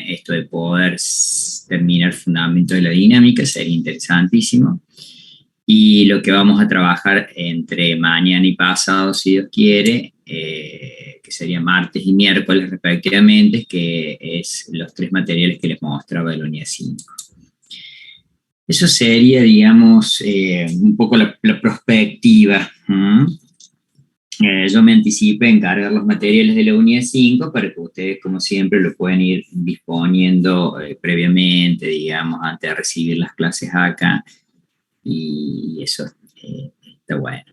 esto de poder terminar el fundamento de la dinámica, sería interesantísimo. Y lo que vamos a trabajar entre mañana y pasado, si Dios quiere, que sería martes y miércoles respectivamente, que es los 3 materiales que les mostraba de la unidad 5. Eso sería, digamos, un poco la perspectiva. Yo me anticipé en cargar los materiales de la unidad 5 para que ustedes, como siempre, lo puedan ir disponiendo previamente, digamos, antes de recibir las clases acá. Y eso está bueno.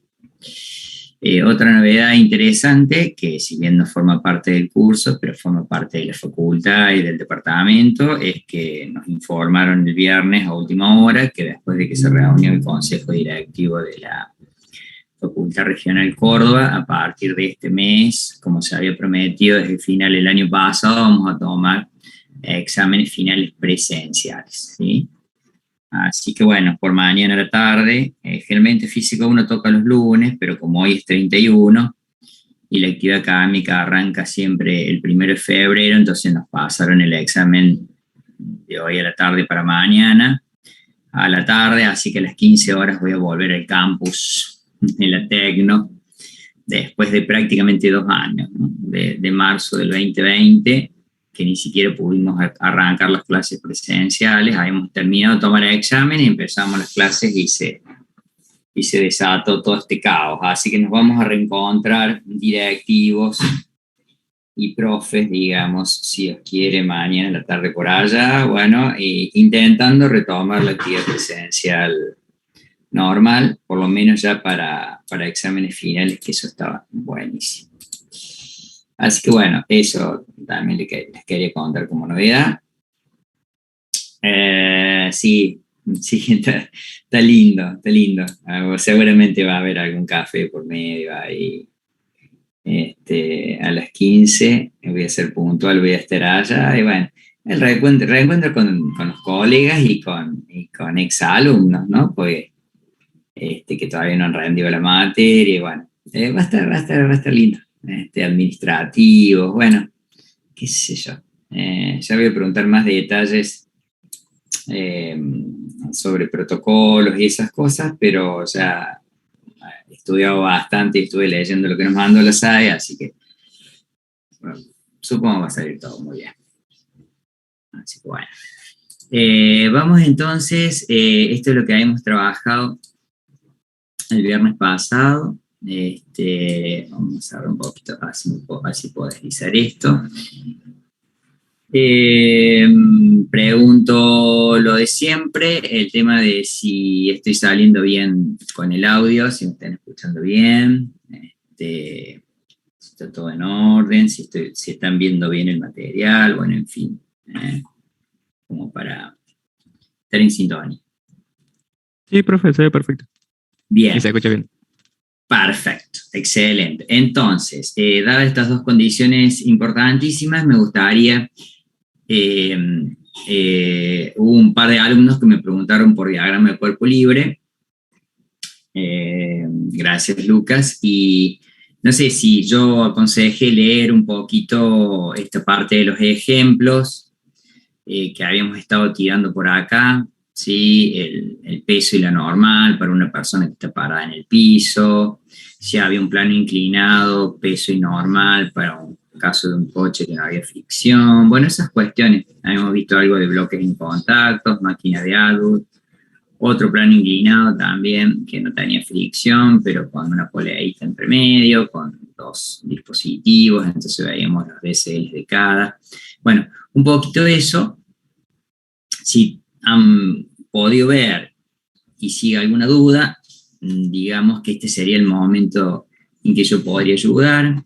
Otra novedad interesante, que si bien no forma parte del curso, pero forma parte de la facultad y del departamento, es que nos informaron el viernes a última hora que después de que se reunió el consejo directivo de la Facultad Regional Córdoba, a partir de este mes, como se había prometido desde el final del año pasado, vamos a tomar exámenes finales presenciales, ¿sí? Así que bueno, por mañana a la tarde, generalmente física 1 toca los lunes, pero como hoy es 31 y la actividad académica arranca siempre el 1 de febrero, entonces nos pasaron el examen de hoy a la tarde para mañana a la tarde, así que a las 15 horas voy a volver al campus en la Tecno, después de prácticamente 2 años, ¿no? de marzo del 2020, que ni siquiera pudimos arrancar las clases presenciales, habíamos terminado de tomar el examen y empezamos las clases y se desató todo este caos. Así que nos vamos a reencontrar directivos y profes, digamos, si Dios quiere, mañana en la tarde por allá, bueno, intentando retomar la actividad presencial normal, por lo menos ya para exámenes finales, que eso estaba buenísimo. Así que bueno, eso también les quería contar como novedad. Sí, está lindo, está lindo. Seguramente va a haber algún café por medio ahí. A las 15 voy a ser puntual, voy a estar allá. Y bueno, el reencuentro con los colegas y con exalumnos, ¿no? Pues que todavía no han rendido la materia. Y bueno, va a estar lindo. Administrativos, bueno, qué sé yo. Ya voy a preguntar más detalles sobre protocolos y esas cosas, pero ya he estudiado bastante y estuve leyendo lo que nos mandó la SAE, así que bueno, supongo que va a salir todo muy bien. Así que bueno. Vamos entonces, esto es lo que habíamos trabajado el viernes pasado. Vamos a ver un poquito, así puedo deslizar esto. Pregunto lo de siempre, el tema de si estoy saliendo bien con el audio, si me están escuchando bien, si está todo en orden, si están viendo bien el material, bueno, en fin, como para estar en sintonía. Sí, profe, se ve perfecto. Bien. Y se escucha bien. Perfecto, excelente. Entonces, dadas estas 2 condiciones importantísimas, me gustaría, hubo un par de alumnos que me preguntaron por diagrama de cuerpo libre. Gracias, Lucas. Y no sé si yo aconsejé leer un poquito esta parte de los ejemplos que habíamos estado tirando por acá. ¿Sí? El peso y la normal para una persona que está parada en el piso, si había un plano inclinado, peso y normal para un caso de un coche que no había fricción, bueno, esas cuestiones. Habíamos visto algo de bloques en contactos, máquina de ADUT, otro plano inclinado también que no tenía fricción, pero con una poleadita entre medio, con 2 dispositivos, entonces veíamos los DCLs de cada. Bueno, un poquito de eso. Si han podido ver y sigue alguna duda, digamos que este sería el momento en que yo podría ayudar.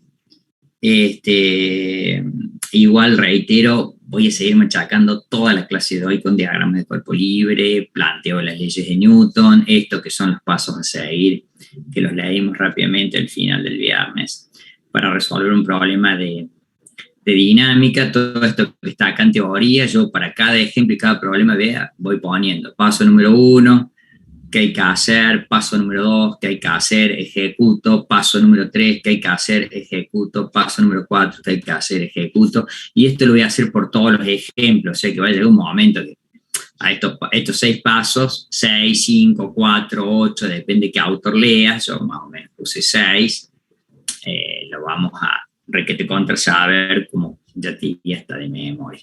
Igual reitero, voy a seguir machacando toda la clase de hoy con diagramas de cuerpo libre, planteo las leyes de Newton, esto que son los pasos a seguir, que los leímos rápidamente al final del viernes, para resolver un problema de dinámica. Todo esto que está acá en teoría, yo para cada ejemplo y cada problema voy poniendo paso número 1, ¿qué hay que hacer? Paso número 2, ¿qué hay que hacer? Ejecuto. Paso número 3, ¿qué hay que hacer? Ejecuto. Paso número 4, ¿qué hay que hacer? Ejecuto. Y esto lo voy a hacer por todos los ejemplos, que va a llegar un momento que a estos 6 pasos, 6, 5, 4, 8, depende de qué autor leas, yo más o menos puse 6, lo vamos a requete contra saber como ya está de memoria.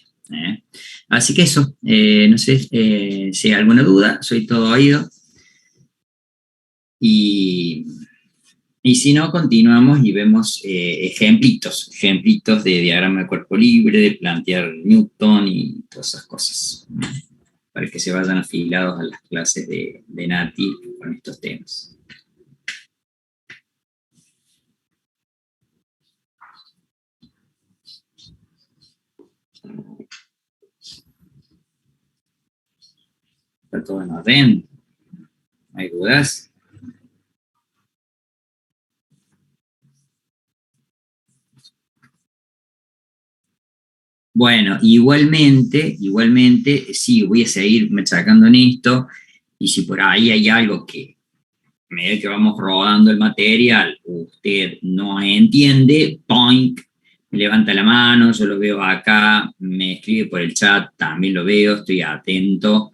Así que eso, no sé si hay alguna duda, soy todo oído. Y si no, continuamos y vemos ejemplitos de diagrama de cuerpo libre, de plantear Newton y todas esas cosas, para que se vayan afilados a las clases de Nati con estos temas. Está todo en orden. ¿Hay dudas? Bueno, igualmente, sí, voy a seguir machacando en esto, y si por ahí hay algo que, a medida que vamos rodando el material, usted no entiende, point, me levanta la mano, yo lo veo acá, me escribe por el chat, también lo veo, estoy atento,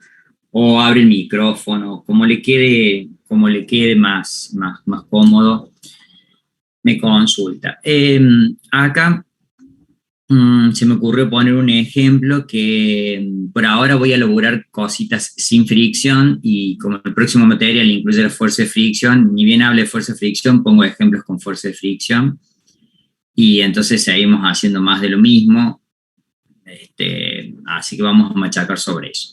o abre el micrófono, como le quede más cómodo, me consulta. Acá se me ocurrió poner un ejemplo que por ahora voy a elaborar cositas sin fricción, y como el próximo material incluye la fuerza de fricción, ni bien hable de fuerza de fricción, pongo ejemplos con fuerza de fricción, y entonces seguimos haciendo más de lo mismo. Así que vamos a machacar sobre eso.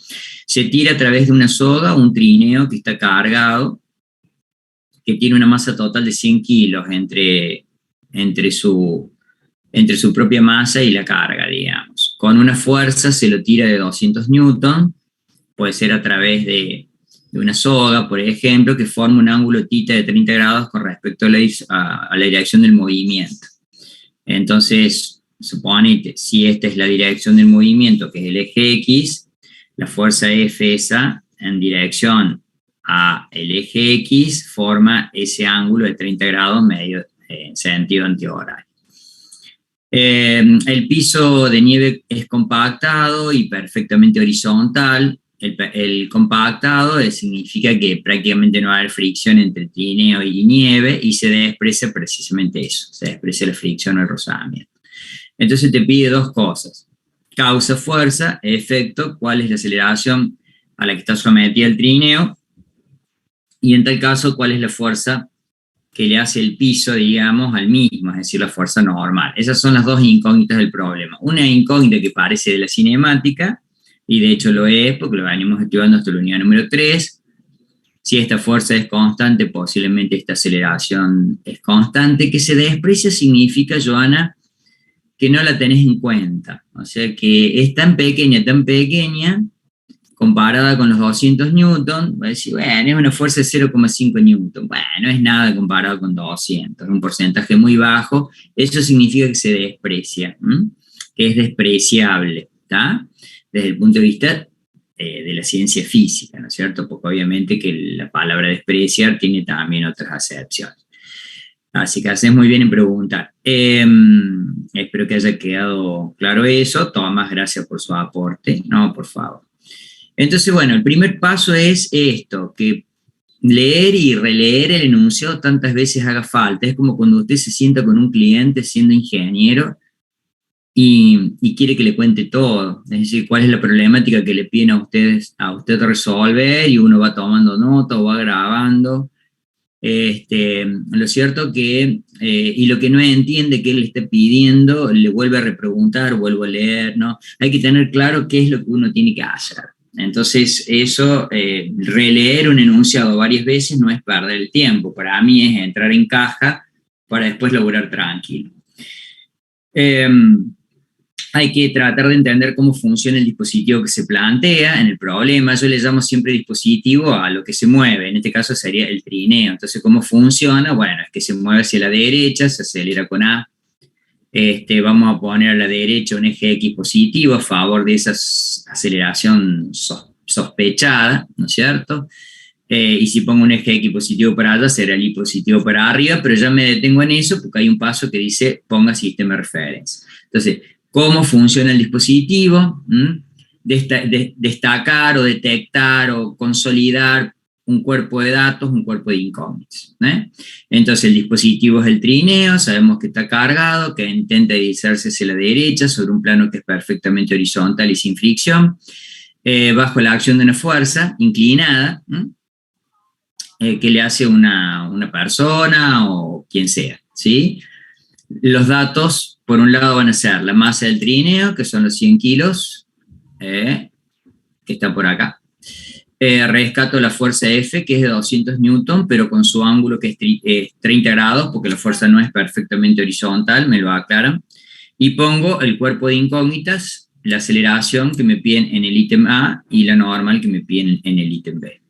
Se tira a través de una soga un trineo que está cargado, que tiene una masa total de 100 kilos entre su propia masa y la carga, digamos. Con una fuerza se lo tira de 200 newton, puede ser a través de una soga, por ejemplo, que forma un ángulo θ de 30 grados con respecto a la dirección del movimiento. Entonces, supone, si esta es la dirección del movimiento, que es el eje X, la fuerza F esa en dirección a el eje X forma ese ángulo de 30 grados medio en sentido antihorario. El piso de nieve es compactado y perfectamente horizontal. El compactado significa que prácticamente no va a haber fricción entre trineo y nieve, y se desprecia precisamente eso, se desprecia la fricción o el rozamiento. Entonces te pide dos cosas: causa, fuerza, efecto, cuál es la aceleración a la que está sometida el trineo, y en tal caso cuál es la fuerza que le hace el piso, digamos, al mismo, es decir, la fuerza normal. Esas son las dos incógnitas del problema. Una incógnita que parece de la cinemática, y de hecho lo es, porque lo venimos estudiando hasta la unidad número 3. Si esta fuerza es constante, posiblemente esta aceleración es constante. Que se desprecia significa, Joana, que no la tenés en cuenta. O sea que es tan pequeña, comparada con los 200 newton, va a decir, bueno, es una fuerza de 0,5 newton. Bueno, no es nada comparado con 200, es un porcentaje muy bajo. Eso significa que se desprecia, que es despreciable, ¿está? Desde el punto de vista de la ciencia física, ¿no es cierto? Porque obviamente que la palabra despreciar tiene también otras acepciones. Así que haces muy bien en preguntar. Espero que haya quedado claro eso. Tomás, gracias por su aporte. No, por favor. Entonces, bueno, el primer paso es esto, que leer y releer el enunciado tantas veces haga falta. Es como cuando usted se sienta con un cliente siendo ingeniero y quiere que le cuente todo. Es decir, cuál es la problemática que le piden a usted resolver, y uno va tomando nota o va grabando. Lo cierto que, y lo que no entiende que él le está pidiendo, le vuelve a repreguntar, vuelvo a leer, ¿no? Hay que tener claro qué es lo que uno tiene que hacer. Entonces, eso, releer un enunciado varias veces no es perder el tiempo. Para mí es entrar en caja para después laburar tranquilo. Hay que tratar de entender cómo funciona el dispositivo que se plantea en el problema. Yo le llamo siempre dispositivo a lo que se mueve, en este caso sería el trineo. Entonces, ¿cómo funciona? Bueno, es que se mueve hacia la derecha, se acelera con A. Vamos a poner a la derecha un eje X positivo a favor de esa aceleración sospechada, ¿no es cierto? Y si pongo un eje X positivo para allá, será el Y positivo para arriba, pero ya me detengo en eso porque hay un paso que dice ponga sistema de referencia. Entonces, ¿cómo funciona el dispositivo? Destacar o detectar o consolidar un cuerpo de datos, un cuerpo de incógnitas. Entonces, el dispositivo es el trineo, sabemos que está cargado, que intenta deslizarse hacia la derecha sobre un plano que es perfectamente horizontal y sin fricción, bajo la acción de una fuerza inclinada, que le hace una persona o quien sea, ¿sí? Los datos, por un lado, van a ser la masa del trineo, que son los 100 kilos, que está por acá. Rescato la fuerza F, que es de 200 newton, pero con su ángulo que es 30 grados, porque la fuerza no es perfectamente horizontal, me lo aclaran. Y pongo el cuerpo de incógnitas, la aceleración que me piden en el ítem A y la normal que me piden en el ítem B.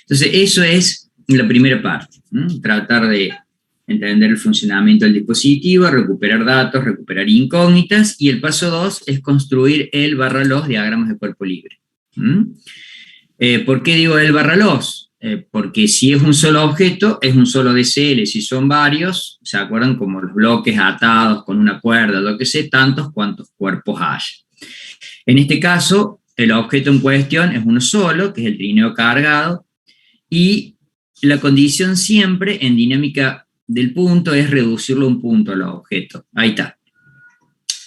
Entonces, eso es la primera parte, tratar de entender el funcionamiento del dispositivo, recuperar datos, recuperar incógnitas, y el paso 2 es construir el /los diagramas de cuerpo libre. ¿Por qué digo el /los? Porque si es un solo objeto, es un solo DCL. Si son varios, ¿se acuerdan? Como los bloques atados con una cuerda, lo que sé, tantos cuantos cuerpos haya. En este caso, el objeto en cuestión es uno solo, que es el trineo cargado, y la condición siempre en dinámica del punto es reducirlo a un punto al objeto. Ahí está.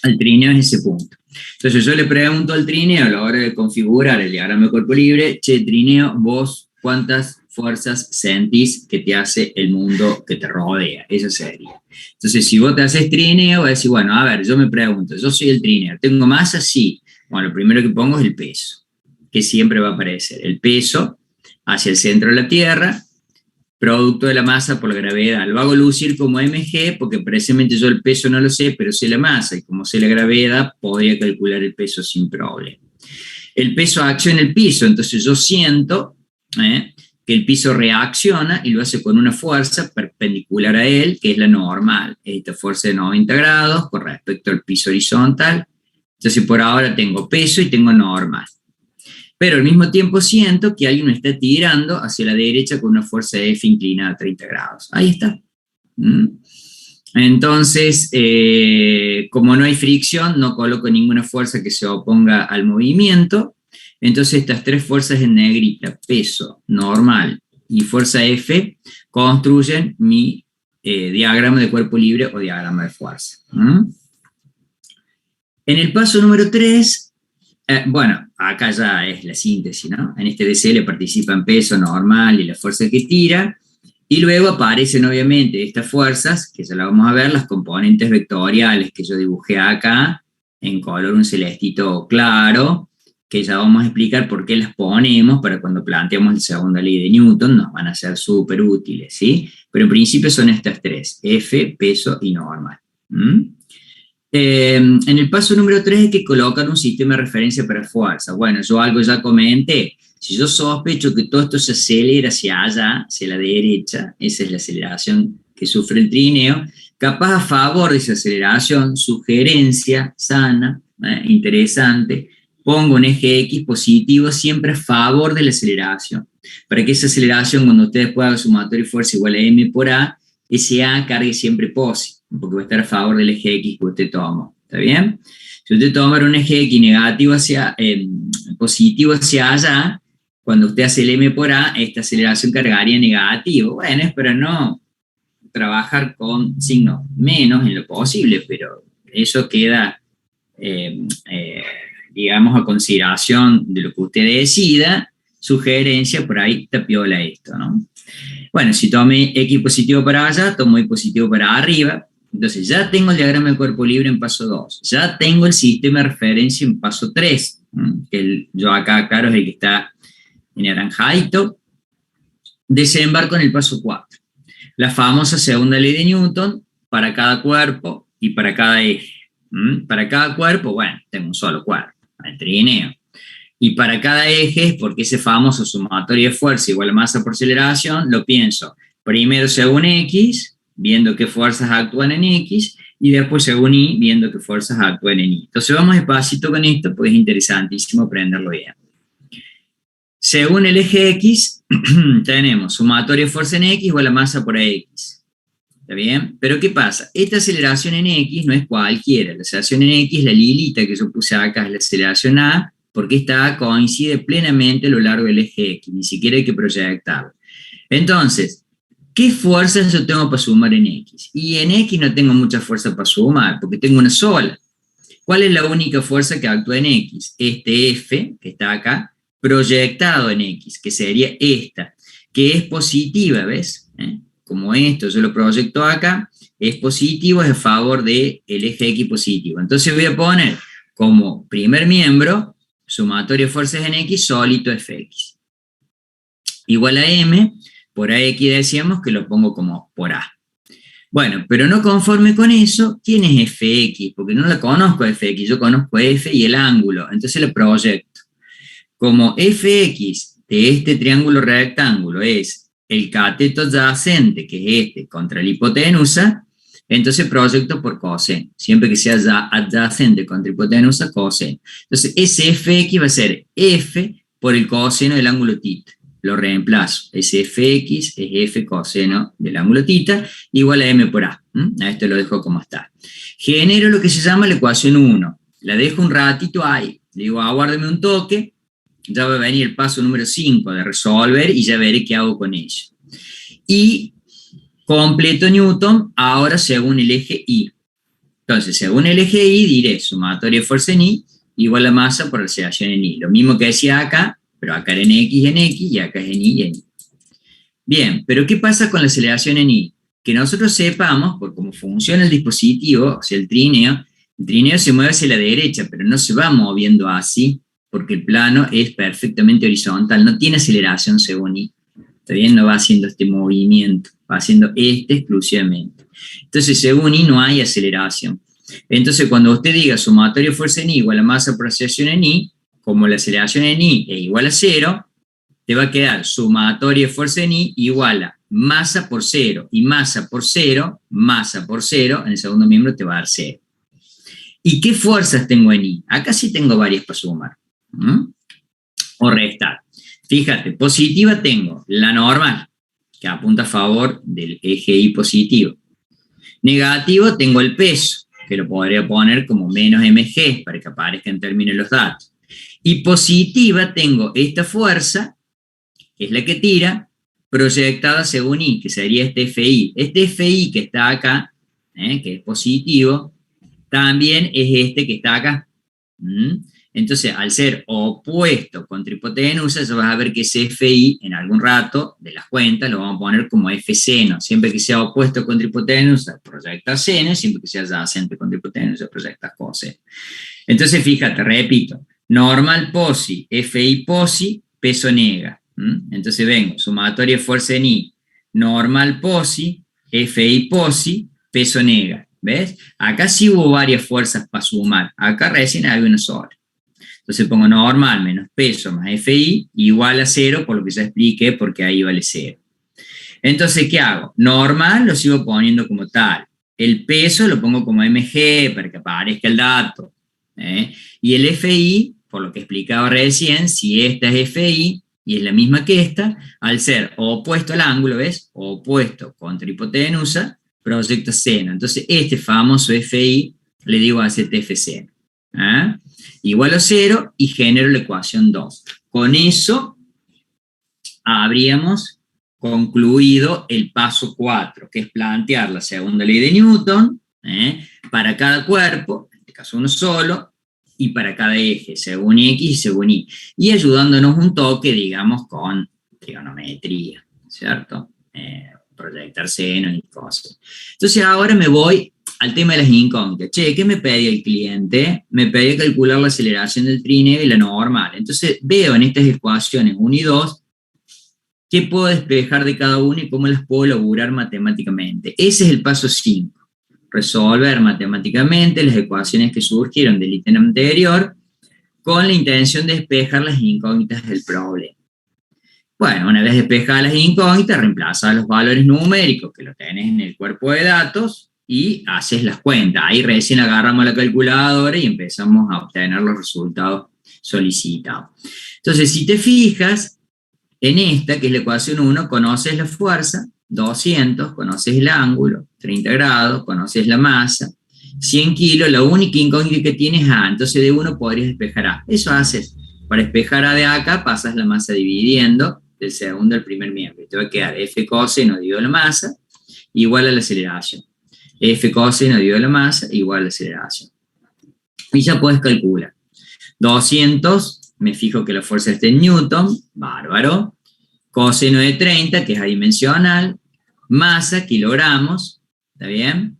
El trineo es ese punto. Entonces yo le pregunto al trineo a la hora de configurar el diagrama de cuerpo libre, che, trineo, vos cuántas fuerzas sentís que te hace el mundo que te rodea. Eso sería. Entonces si vos te haces trineo, vas a decir, bueno, a ver, yo me pregunto, yo soy el trineo, ¿tengo masa? Sí. Bueno, lo primero que pongo es el peso, que siempre va a aparecer. El peso hacia el centro de la Tierra, producto de la masa por la gravedad. Lo hago lucir como mg porque precisamente yo el peso no lo sé, pero sé la masa, y como sé la gravedad, podría calcular el peso sin problema. El peso acciona el piso, entonces yo siento que el piso reacciona y lo hace con una fuerza perpendicular a él, que es la normal, esta fuerza de 90 grados con respecto al piso horizontal. Entonces por ahora tengo peso y tengo normal. Pero al mismo tiempo siento que alguien me está tirando hacia la derecha con una fuerza de F inclinada a 30 grados. Ahí está. Entonces, como no hay fricción, no coloco ninguna fuerza que se oponga al movimiento. Entonces estas tres fuerzas en negrita, peso, normal y fuerza F, construyen mi diagrama de cuerpo libre o diagrama de fuerza. En el paso número 3, bueno, acá ya es la síntesis, ¿no? En este DCL participan peso normal y la fuerza que tira, y luego aparecen obviamente estas fuerzas, que ya la vamos a ver, las componentes vectoriales que yo dibujé acá, en color un celestito claro, que ya vamos a explicar por qué las ponemos para cuando planteamos la segunda ley de Newton, nos van a ser súper útiles, ¿sí? Pero en principio son estas tres, F, peso y normal. En el paso número 3 hay que colocar un sistema de referencia para fuerza. Bueno, yo algo ya comenté. Si yo sospecho que todo esto se acelera hacia allá, hacia la derecha, esa es la aceleración que sufre el trineo, capaz a favor de esa aceleración, sugerencia sana, interesante, pongo un eje X positivo siempre a favor de la aceleración, para que esa aceleración, cuando ustedes puedan sumatoria y fuerza igual a m por a, ese a cargue siempre posi, porque va a estar a favor del eje X que usted tomó, ¿está bien? Si usted toma un eje X negativo hacia, positivo hacia allá, cuando usted hace el m por a, esta aceleración cargaría negativo. Bueno, es para no trabajar con signos menos en lo posible, pero eso queda, digamos, a consideración de lo que usted decida. Sugerencia, por ahí tapiola esto, ¿no? Bueno, si tomé X positivo para allá, tomo Y positivo para arriba. Entonces ya tengo el diagrama de cuerpo libre en paso 2. Ya tengo el sistema de referencia en paso 3. Que yo acá, claro, es el que está en naranjadito. Desembarco en el paso 4. La famosa segunda ley de Newton para cada cuerpo y para cada eje. Para cada cuerpo, bueno, tengo un solo cuerpo, el trineo. Y para cada eje, porque ese famoso sumatorio de fuerza igual a masa por aceleración, lo pienso primero según X, viendo qué fuerzas actúan en X, y después según Y, viendo qué fuerzas actúan en Y. Entonces vamos despacito con esto, porque es interesantísimo aprenderlo bien. Según el eje X, tenemos sumatoria de fuerza en X igual a masa por X. ¿Está bien? Pero ¿qué pasa? Esta aceleración en X no es cualquiera. La aceleración en X, la lilita que yo puse acá, es la aceleración A, porque esta A coincide plenamente a lo largo del eje X. Ni siquiera hay que proyectarla. Entonces, ¿qué fuerzas yo tengo para sumar en X? Y en X no tengo mucha fuerza para sumar, porque tengo una sola. ¿Cuál es la única fuerza que actúa en X? Este F, que está acá, proyectado en X, que sería esta, que es positiva, ¿ves? Como esto, yo lo proyecto acá, es positivo, es a favor del eje X positivo. Entonces voy a poner como primer miembro, sumatoria de fuerzas en X, solito Fx. Igual a M, por AX decíamos que lo pongo como por A. Bueno, pero no conforme con eso, ¿quién es Fx? Porque no la conozco Fx, yo conozco F y el ángulo, entonces lo proyecto. Como Fx de este triángulo rectángulo es el cateto adyacente, que es este, contra la hipotenusa, entonces proyecto por coseno. Siempre que sea adyacente contra hipotenusa, coseno. Entonces ese Fx va a ser F por el coseno del ángulo θ. Lo reemplazo. Ese Fx es F coseno del ángulo θ igual a M por A. A esto lo dejo como está. Genero lo que se llama la ecuación 1. La dejo un ratito ahí. Le digo, aguárdeme un toque. Ya va a venir el paso número 5 de resolver y ya veré qué hago con ello. Y completo Newton ahora según el eje Y. Entonces, según el eje Y, diré sumatoria de fuerza en Y igual a masa por aceleración en Y. Lo mismo que decía acá, pero acá era en X y acá es en Y y en Y. Bien, pero ¿qué pasa con la aceleración en Y? Que nosotros sepamos, por cómo funciona el dispositivo, o sea, el trineo se mueve hacia la derecha, pero no se va moviendo así, porque el plano es perfectamente horizontal, no tiene aceleración según Y. ¿Está bien? No va haciendo este movimiento, va haciendo este exclusivamente. Entonces, según Y no hay aceleración. Entonces, cuando usted diga sumatoria de fuerza en Y igual a masa por aceleración en Y, como la aceleración en Y es igual a 0, te va a quedar sumatoria de fuerza en Y igual a masa por 0, y masa por 0, en el segundo miembro te va a dar 0. ¿Y qué fuerzas tengo en Y? Acá sí tengo varias para sumar. O restar. Fíjate, positiva tengo la normal, que apunta a favor del eje Y positivo. Negativo tengo el peso, que lo podría poner como menos mg, para que aparezca en términos los datos. Y positiva tengo esta fuerza, que es la que tira, proyectada según Y, que sería este FI. Este FI que está acá, que es positivo, también es este que está acá. Entonces, al ser opuesto contra hipotenusa, ya vas a ver que ese FI, en algún rato de las cuentas, lo vamos a poner como F seno. Siempre que sea opuesto contra hipotenusa, proyecta seno, siempre que sea adyacente contra hipotenusa, proyecta coseno. Entonces, fíjate, repito, normal posi, FI posi, peso nega. Entonces vengo, sumatoria de fuerza en Y, normal posi, FI posi, peso nega. ¿Ves? Acá sí hubo varias fuerzas para sumar. Acá recién había una sola. Entonces pongo normal menos peso más FI igual a 0, por lo que ya expliqué, porque ahí vale 0. Entonces, ¿qué hago? Normal lo sigo poniendo como tal. El peso lo pongo como mg para que aparezca el dato. Y el FI, por lo que explicaba recién, si esta es FI y es la misma que esta, al ser opuesto al ángulo, ¿ves? Opuesto contra hipotenusa, proyecta seno. Entonces, este famoso FI le digo a este F seno. Igual a 0 y genero la ecuación 2. Con eso habríamos concluido el paso 4, que es plantear la segunda ley de Newton para cada cuerpo, en este caso uno solo, y para cada eje, según X y según Y. Y ayudándonos un toque, digamos, con trigonometría, ¿cierto? Proyectar senos y cosas. Entonces ahora me voy al tema de las incógnitas. Che, ¿qué me pedía el cliente? Me pedía calcular la aceleración del trineo y la normal. Entonces veo en estas ecuaciones 1 y 2 qué puedo despejar de cada una y cómo las puedo elaborar matemáticamente. Ese es el paso 5. Resolver matemáticamente las ecuaciones que surgieron del ítem anterior con la intención de despejar las incógnitas del problema. Bueno, una vez despejadas las incógnitas, reemplazas los valores numéricos que lo tenés en el cuerpo de datos y haces las cuentas. Ahí recién agarramos la calculadora y empezamos a obtener los resultados solicitados. Entonces, si te fijas, En esta, que es la ecuación 1, conoces la fuerza, 200, conoces el ángulo, 30 grados, conoces la masa, 100 kilos, la única incógnita que tienes es A, entonces de 1 podrías despejar A. Eso haces. Para despejar A de acá, pasas la masa dividiendo del segundo al primer miembro. Te va a quedar F coseno dividido la masa igual a la aceleración. F coseno dividido la masa igual a la aceleración. Y ya puedes calcular. 200, me fijo que la fuerza esté en Newton, bárbaro. Coseno de 30, que es adimensional. Masa, kilogramos, ¿está bien?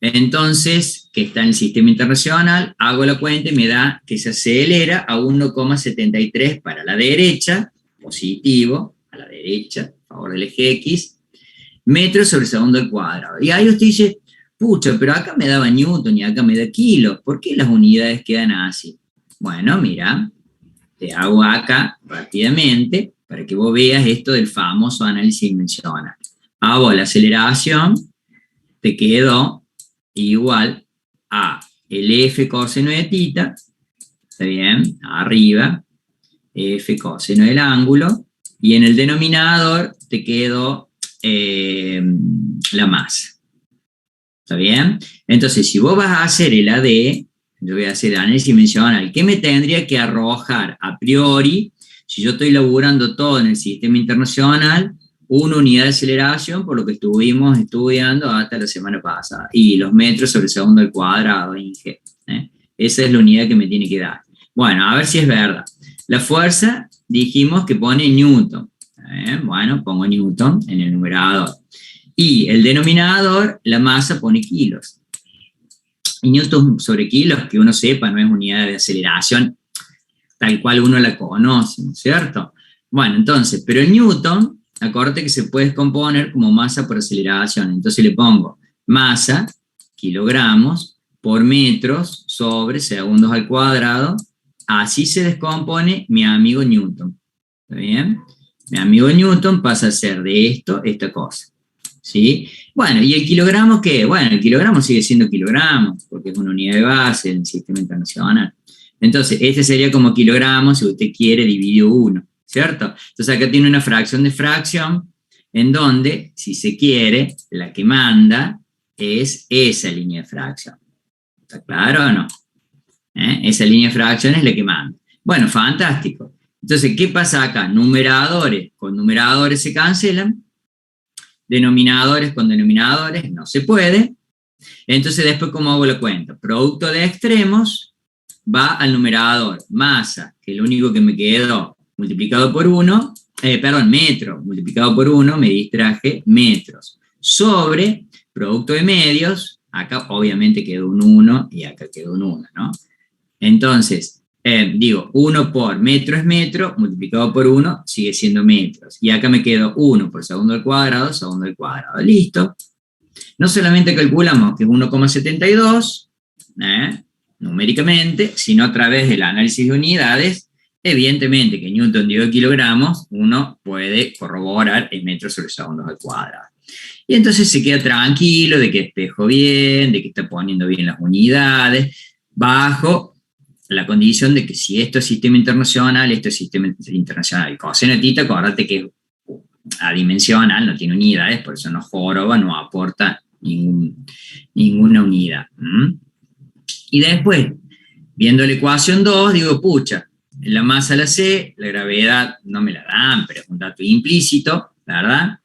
Entonces, que está en el sistema internacional, hago la cuenta y me da que se acelera a 1,73 para la derecha, positivo, a la derecha, a favor del eje X, metros sobre segundo al cuadrado. Y ahí usted dice, pucha, pero acá me daba Newton y acá me da kilos, ¿por qué las unidades quedan así? Bueno, mira, te hago acá rápidamente para que vos veas esto del famoso análisis dimensional. Hago la aceleración, te quedó igual a el F coseno de θ, ¿está bien? Arriba, F coseno del ángulo, y en el denominador te quedó la masa. ¿Está bien? Entonces, si vos vas a hacer el AD, yo voy a hacer el análisis dimensional, ¿qué me tendría que arrojar a priori si yo estoy laburando todo en el sistema internacional? Una unidad de aceleración, por lo que estuvimos estudiando hasta la semana pasada, y los metros sobre segundo al cuadrado, Inge. Esa es la unidad que me tiene que dar. Bueno, a ver si es verdad. La fuerza, dijimos que pone Newton. Bueno, pongo Newton en el numerador. Y el denominador, la masa pone kilos. Y Newton sobre kilos, que uno sepa, no es unidad de aceleración tal cual uno la conoce, ¿no es cierto? Bueno, entonces, pero el Newton, acordate que se puede descomponer como masa por aceleración. Entonces le pongo masa, kilogramos, por metros sobre segundos al cuadrado. Así se descompone mi amigo Newton. ¿Está bien? Mi amigo Newton pasa a ser de esto, esta cosa. ¿Sí? Bueno, ¿y el kilogramo qué? Bueno, el kilogramo sigue siendo kilogramo, porque es una unidad de base en el sistema internacional. Entonces, este sería como kilogramos si usted quiere dividido 1, ¿cierto? Entonces acá tiene una fracción de fracción, en donde, si se quiere, la que manda es esa línea de fracción. ¿Está claro o no? Esa línea de fracción es la que manda. Bueno, fantástico. Entonces, ¿qué pasa acá? Numeradores con numeradores se cancelan, denominadores con denominadores no se puede. Entonces, después, ¿cómo hago la cuenta? Producto de extremos va al numerador. Masa, que es lo único que me quedó, multiplicado por 1, metro, multiplicado por 1, me distraje, metros. Sobre producto de medios, acá obviamente quedó un 1 y acá quedó un 1, ¿no? Entonces, 1 por metro es metro, multiplicado por 1 sigue siendo metros. Y acá me quedó 1 por segundo al cuadrado, listo. No solamente calculamos que es 1,72, numéricamente, sino a través del análisis de unidades, evidentemente que Newton dividido kilogramos, uno puede corroborar en metros sobre segundos al cuadrado. Y entonces se queda tranquilo de que espejo bien, de que está poniendo bien las unidades, bajo la condición de que si esto es sistema internacional, el coseno de θ, acuérdate que es adimensional, no tiene unidades, por eso no joroba, no aporta ninguna unidad. Y después, viendo la ecuación 2, digo, pucha, la masa la sé, la gravedad no me la dan, pero es un dato implícito, ¿verdad?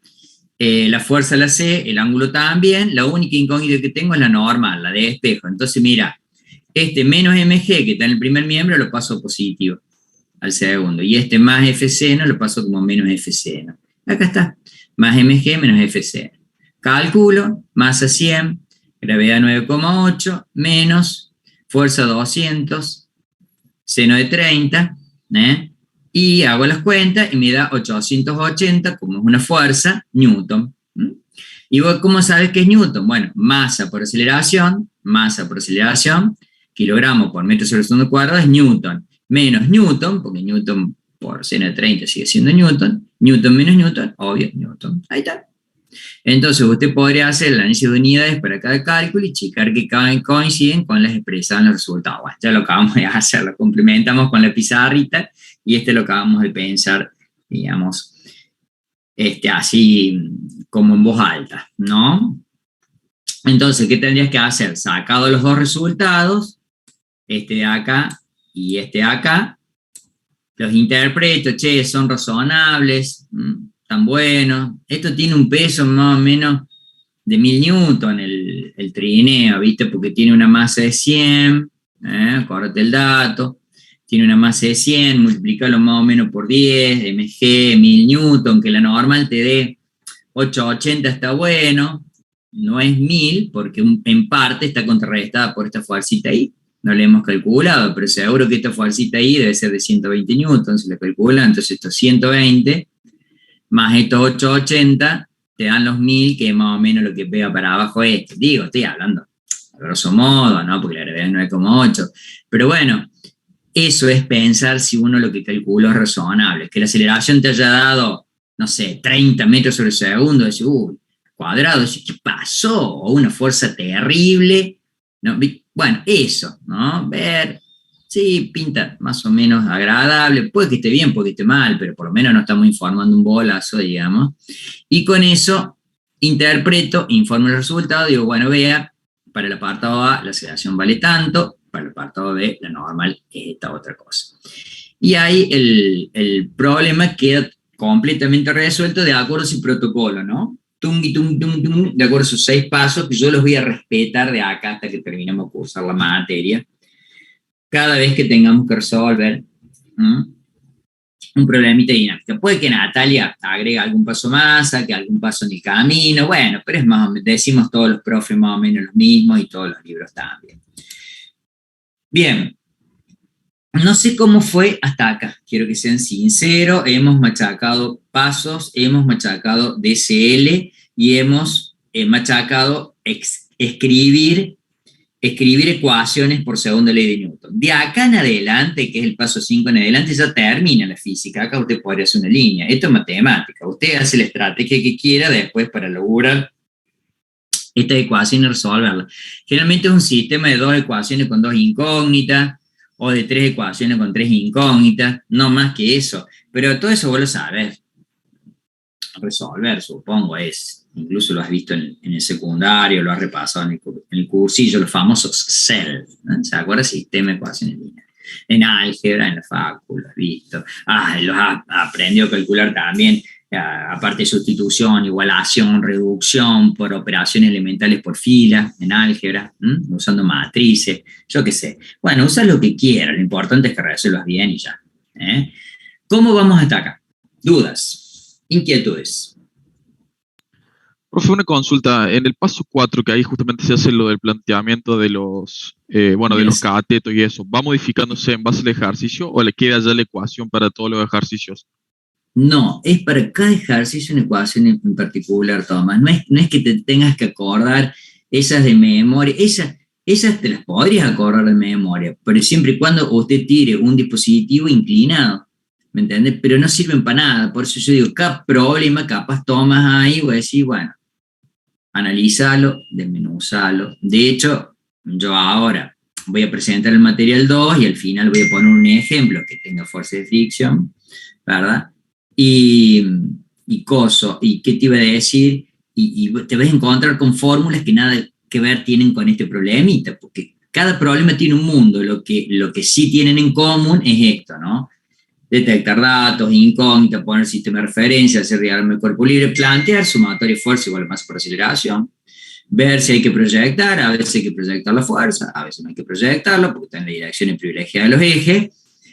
La fuerza la sé, el ángulo también, la única incógnita que tengo es la normal, la de espejo. Entonces, mira, este menos mg que está en el primer miembro lo paso positivo al segundo, y este más fc lo paso como menos fc. Acá está, más mg menos fc. Calculo, masa 100, gravedad 9,8, menos fuerza 200, seno de 30, y hago las cuentas y me da 880, como es una fuerza, Newton. ¿Y vos cómo sabes qué es Newton? Bueno, masa por aceleración, kilogramo por metro sobre segundo cuadrado es Newton, menos Newton, porque Newton por seno de 30 sigue siendo Newton, Newton menos Newton, obvio, Newton. Ahí está. Entonces usted podría hacer el análisis de unidades para cada cálculo y checar que coinciden con las expresadas en los resultados. Bueno, ya lo acabamos de hacer, lo complementamos con la pizarrita y lo acabamos de pensar, digamos, así como en voz alta, ¿no? Entonces, ¿qué tendrías que hacer? Sacado los dos resultados, este de acá y este de acá, los interpreto, che, son razonables, tan buenos. Esto tiene un peso más o menos de 1000 newton, el trineo, ¿viste? Porque tiene una masa de 100, acuérdate el dato, tiene una masa de 100, multiplícalo más o menos por 10, mg, 1000 newton, que la normal te dé 880 está bueno, no es 1000, porque en parte está contrarrestada por esta fuercita ahí. No la hemos calculado, pero seguro que esta fuercita ahí debe ser de 120 newtons, se la calcula, entonces estos 120 más estos 880 te dan los 1000, que es más o menos lo que pega para abajo esto. Digo, estoy hablando a grosso modo, ¿no? Porque la gravedad es 9,8. Pero bueno, eso es pensar si uno lo que calculó es razonable. Que la aceleración te haya dado, no sé, 30 metros sobre segundo, decís, cuadrado, decís, ¿qué pasó? O una fuerza terrible, ¿no? Bueno, eso, ¿no? Ver, sí, pinta más o menos agradable, puede que esté bien, puede que esté mal, pero por lo menos no estamos informando un bolazo, digamos. Y con eso interpreto, informo el resultado, digo, bueno, vea, para el apartado A la aceleración vale tanto, para el apartado B la normal es esta otra cosa. Y ahí el problema queda completamente resuelto de acuerdo a ese protocolo, ¿no? De acuerdo a esos 6 pasos que yo los voy a respetar de acá hasta que terminemos de cursar la materia. Cada vez que tengamos que resolver un problemita de dinámica. Puede que Natalia agregue algún paso más, saque algún paso en el camino, bueno, pero es más o menos, decimos todos los profes más o menos los mismos y todos los libros también. Bien, no sé cómo fue hasta acá, quiero que sean sinceros, hemos machacado pasos, hemos machacado DCL y hemos machacado escribir ecuaciones por segunda ley de Newton. De acá en adelante, que es el paso 5 en adelante, ya termina la física. Acá usted podría hacer una línea. Esto es matemática. Usted hace la estrategia que quiera después para lograr esta ecuación y resolverla. Generalmente es un sistema de 2 ecuaciones con 2 incógnitas, o de 3 ecuaciones con 3 incógnitas, no más que eso. Pero todo eso vos lo sabés resolver, supongo, incluso lo has visto en el secundario, lo has repasado en el cursillo, los famosos CEL, ¿no? ¿Se acuerda? Sistema de ecuaciones lineales. En álgebra, en la facu, lo has visto. Los has aprendido a calcular también, aparte de sustitución, igualación, reducción por operaciones elementales por fila, en álgebra, usando matrices, yo qué sé. Bueno, usa lo que quieras, lo importante es que resuelvas bien y ya. ¿Cómo vamos hasta acá? ¿Dudas? ¿Inquietudes? Profe, una consulta. En el paso 4, que ahí justamente se hace lo del planteamiento de los, de los catetos y eso, ¿va modificándose en base al ejercicio o le queda ya la ecuación para todos los ejercicios? No, es para cada ejercicio una ecuación en particular, Tomás. No es que te tengas que acordar esas de memoria. Esas te las podrías acordar de memoria, pero siempre y cuando usted tire un dispositivo inclinado, ¿me entiendes? Pero no sirven para nada. Por eso yo digo, cada problema capaz tomas ahí, voy a decir, bueno, analizalo, desmenuzalo. De hecho, yo ahora voy a presentar el material 2 y al final voy a poner un ejemplo que tenga fuerza de fricción, ¿verdad? Y qué te iba a decir, y te vas a encontrar con fórmulas que nada que ver tienen con este problemita, porque cada problema tiene un mundo, lo que sí tienen en común es esto, ¿no? Detectar datos, incógnitas, poner sistema de referencia, hacer diagrama de cuerpo libre, plantear sumatoria de fuerza igual a masa por aceleración, ver si hay que proyectar, a veces hay que proyectar la fuerza, a veces no hay que proyectarla porque está en la dirección privilegiada de los ejes,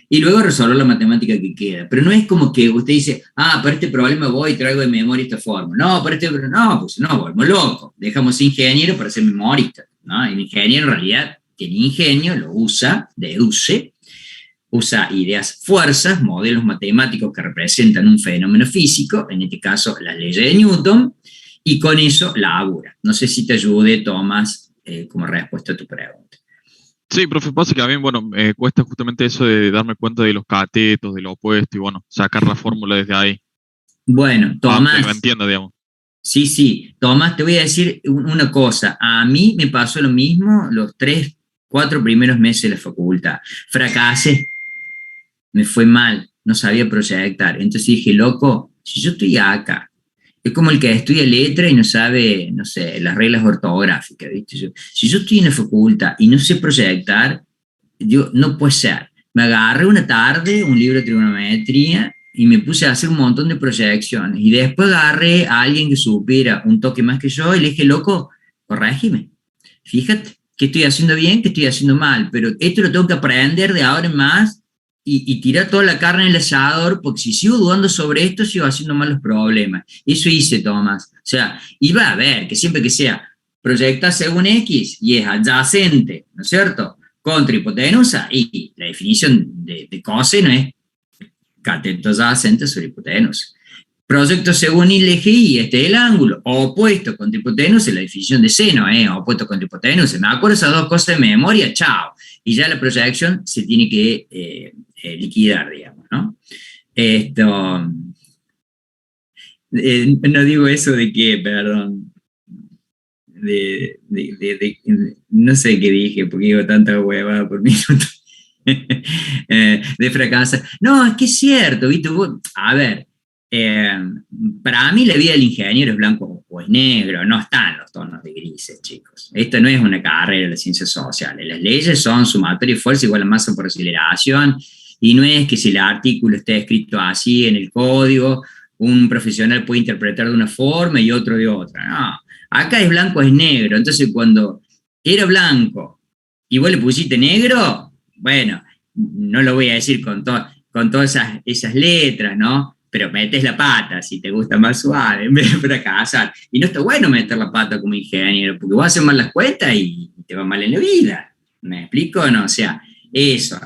y luego resolver la matemática que queda. Pero no es como que usted dice, para este problema voy y traigo de memoria esta forma. No, pues no, volvemos locos. Dejamos ingeniero para ser memorista, ¿no? El ingeniero en realidad tiene ingenio, lo usa, deduce, usa ideas fuerzas, modelos matemáticos que representan un fenómeno físico, en este caso las leyes de Newton, y con eso labura. No sé si te ayude, Tomás, como respuesta a tu pregunta. Sí, profe, pasa que a mí, me cuesta justamente eso de darme cuenta de los catetos, de lo opuesto, y sacar la fórmula desde ahí. Bueno, Tomás. Que lo entienda, digamos. Sí, Tomás, te voy a decir una cosa. A mí me pasó lo mismo los 3, 4 primeros meses de la facultad. Fracasé, me fue mal, no sabía proyectar. Entonces dije, loco, si yo estoy acá Es como el que estudia letra y no sabe, no sé, las reglas ortográficas, ¿viste? Si yo estoy en la facultad y no sé proyectar, yo, no puede ser. Me agarré una tarde un libro de trigonometría y me puse a hacer un montón de proyecciones. Y después agarré a alguien que supiera un toque más que yo y le dije, loco, corrégime. Fíjate qué estoy haciendo bien, qué estoy haciendo mal, pero esto lo tengo que aprender de ahora en más y tirar toda la carne en el asador, porque si sigo dudando sobre esto, sigo haciendo mal los problemas. Eso hice, Tomás. O sea, iba a ver que siempre que sea proyecta según X y es adyacente, ¿no es cierto? Contra hipotenusa, y la definición de coseno es cateto adyacente sobre hipotenusa. Proyecto según I y este es el ángulo. Opuesto contra hipotenusa, la definición de seno, opuesto contra hipotenusa. Me acuerdo esas dos cosas de memoria, chao. Y ya la proyección se tiene que liquidar, digamos, ¿no? Esto, no digo eso de que, perdón, no sé qué dije, porque digo tanta huevada por minuto. De fracasar. No, es que es cierto, ¿viste? A ver, para mí la vida del ingeniero es blanco o es negro, no están los tonos de grises, chicos. Esto no es una carrera de ciencias sociales. Las leyes son sumatoria y fuerza igual a masa por aceleración, y no es que si el artículo está escrito así en el código, un profesional puede interpretar de una forma y otro de otra. No, acá es blanco, es negro. Entonces, cuando era blanco y vos le pusiste negro, bueno, no lo voy a decir con todas esas letras, ¿no? Pero metes la pata si te gusta más suave en vez de fracasar. Y no está bueno meter la pata como ingeniero, porque vas a hacer mal las cuentas y te va mal en la vida. ¿Me explico? No, o sea, eso,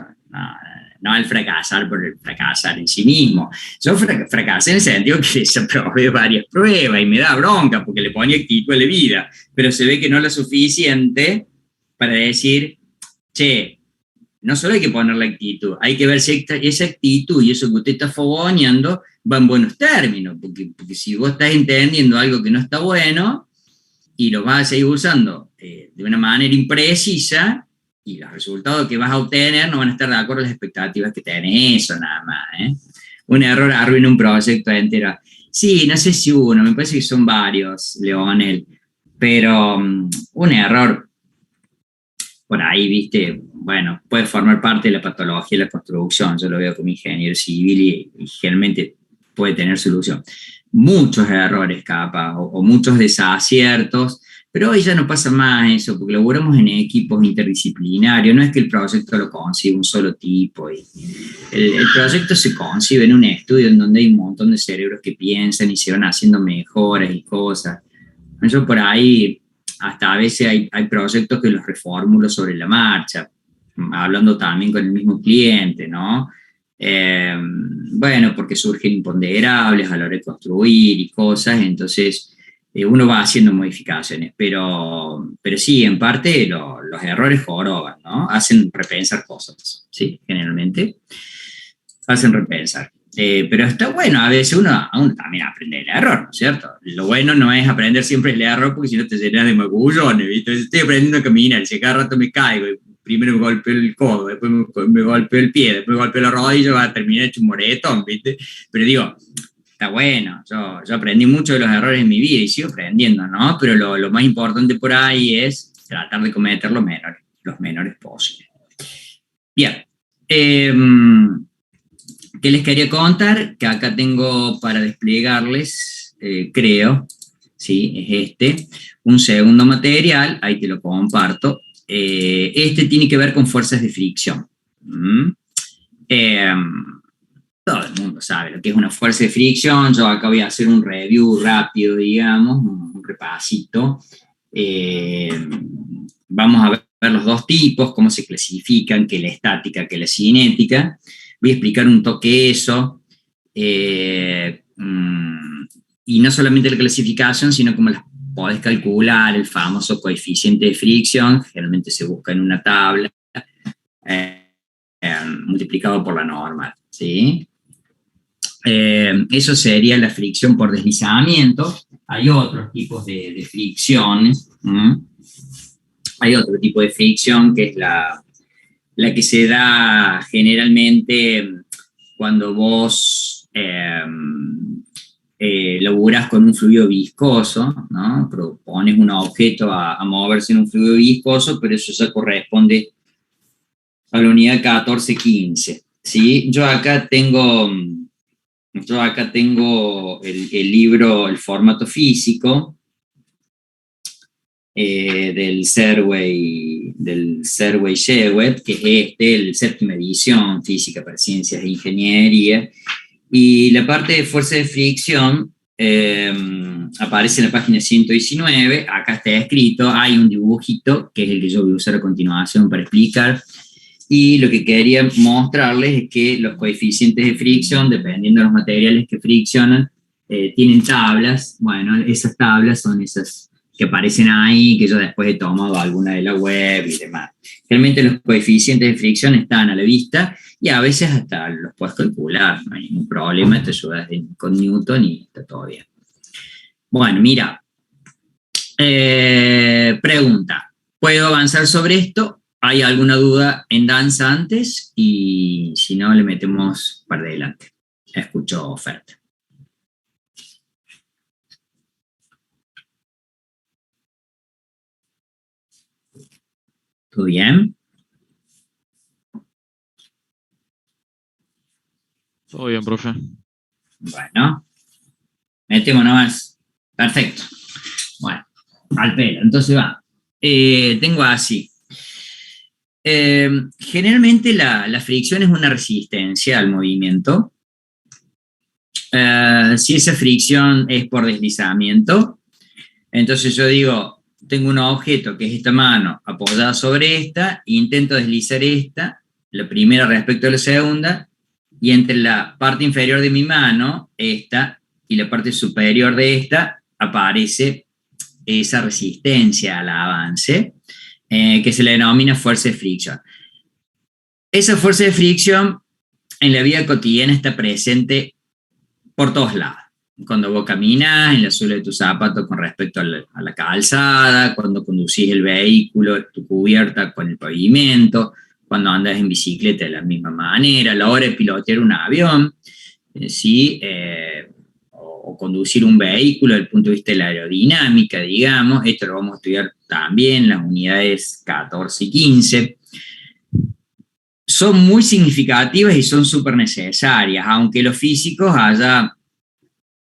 no al fracasar por el fracasar en sí mismo. Yo fracasé en el sentido que desaprobé varias pruebas y me da bronca porque le ponía actitud a la vida, pero se ve que no es lo suficiente para decir, che, no solo hay que poner la actitud, hay que ver si esa actitud y eso que usted está fogoneando va en buenos términos, porque si vos estás entendiendo algo que no está bueno y lo vas a seguir usando de una manera imprecisa, y los resultados que vas a obtener no van a estar de acuerdo a las expectativas que tenés, eso nada más. Un error arruina un proyecto entero. Sí, no sé si uno, me parece que son varios, Leonel, pero un error por ahí, viste, bueno, puede formar parte de la patología de la construcción, yo lo veo como ingeniero civil y generalmente puede tener solución. Muchos errores capaz, o muchos desaciertos, pero hoy ya no pasa más eso, porque laburamos en equipos interdisciplinarios, no es que el proyecto lo concibe un solo tipo, y el proyecto se concibe en un estudio en donde hay un montón de cerebros que piensan y se van haciendo mejoras y cosas. Yo por ahí, hasta a veces hay proyectos que los reformulo sobre la marcha, hablando también con el mismo cliente, ¿no? Bueno, porque surgen imponderables a la hora de construir y cosas, entonces uno va haciendo modificaciones, pero sí, en parte los errores joroban, ¿no? Hacen repensar cosas, ¿sí? Generalmente hacen repensar. Pero está bueno, a veces uno también aprende el error, ¿no es cierto? Lo bueno no es aprender siempre el error, porque si no te llenas de magullones, ¿viste? Estoy aprendiendo a caminar, si cada rato me caigo, primero me golpeo el codo, después me golpeo el pie, después me golpeo la rodilla, va a terminar hecho un moretón, ¿viste? Pero digo, está bueno, yo aprendí mucho de los errores en mi vida y sigo aprendiendo, ¿no? Pero lo más importante por ahí es tratar de cometer los menores posibles. Bien. ¿Qué les quería contar? Que acá tengo para desplegarles, creo, ¿sí? Es un segundo material, ahí te lo comparto. Este tiene que ver con fuerzas de fricción. Todo el mundo sabe lo que es una fuerza de fricción. Yo acá voy a hacer un review rápido, digamos, un repasito. Vamos a ver los dos tipos, cómo se clasifican, que la estática, que la cinética. Voy a explicar un toque eso, y no solamente la clasificación, sino cómo las podés calcular, el famoso coeficiente de fricción, generalmente se busca en una tabla, multiplicado por la normal, ¿sí? Eso sería la fricción por deslizamiento. Hay otros tipos de fricciones. Hay otro tipo de fricción que es la que se da generalmente cuando vos laburas con un fluido viscoso, ¿no? Propones un objeto a moverse en un fluido viscoso, pero eso ya corresponde a la unidad 1415, ¿sí? Yo acá tengo el libro, el formato físico del Serway-Shewett, que es el séptima edición, Física para Ciencias e Ingeniería, y la parte de fuerza de fricción aparece en la página 119, acá está escrito, hay un dibujito, que es el que yo voy a usar a continuación para explicar, y lo que quería mostrarles es que los coeficientes de fricción, dependiendo de los materiales que friccionan, tienen tablas. Bueno, esas tablas son esas que aparecen ahí, que yo después he tomado alguna de la web y demás. Realmente los coeficientes de fricción están a la vista y a veces hasta los puedes calcular, no hay ningún problema, te ayudas con Newton y está todo bien. Bueno, mira, pregunta, ¿puedo avanzar sobre esto? ¿Hay alguna duda en danza antes? Y si no, le metemos para adelante. Escucho oferta. ¿Todo bien? Todo bien, profe. Bueno, metemos nomás. Perfecto. Bueno, al pelo. Entonces va. Tengo así. Generalmente la fricción es una resistencia al movimiento. Si esa fricción es por deslizamiento, entonces yo digo, tengo un objeto que es esta mano apoyada sobre esta, intento deslizar esta, la primera respecto a la segunda, y entre la parte inferior de mi mano, esta, y la parte superior de esta, aparece esa resistencia al avance, que se le denomina fuerza de fricción. Esa fuerza de fricción en la vida cotidiana está presente por todos lados. Cuando vos caminas, en la suela de tu zapato con respecto a la calzada, cuando conducís el vehículo, tu cubierta con el pavimento, cuando andas en bicicleta de la misma manera, a la hora de pilotear un avión, ¿sí? O conducir un vehículo desde el punto de vista de la aerodinámica, digamos, esto lo vamos a estudiar también en las unidades 14 y 15, son muy significativas y son súper necesarias, aunque los físicos allá,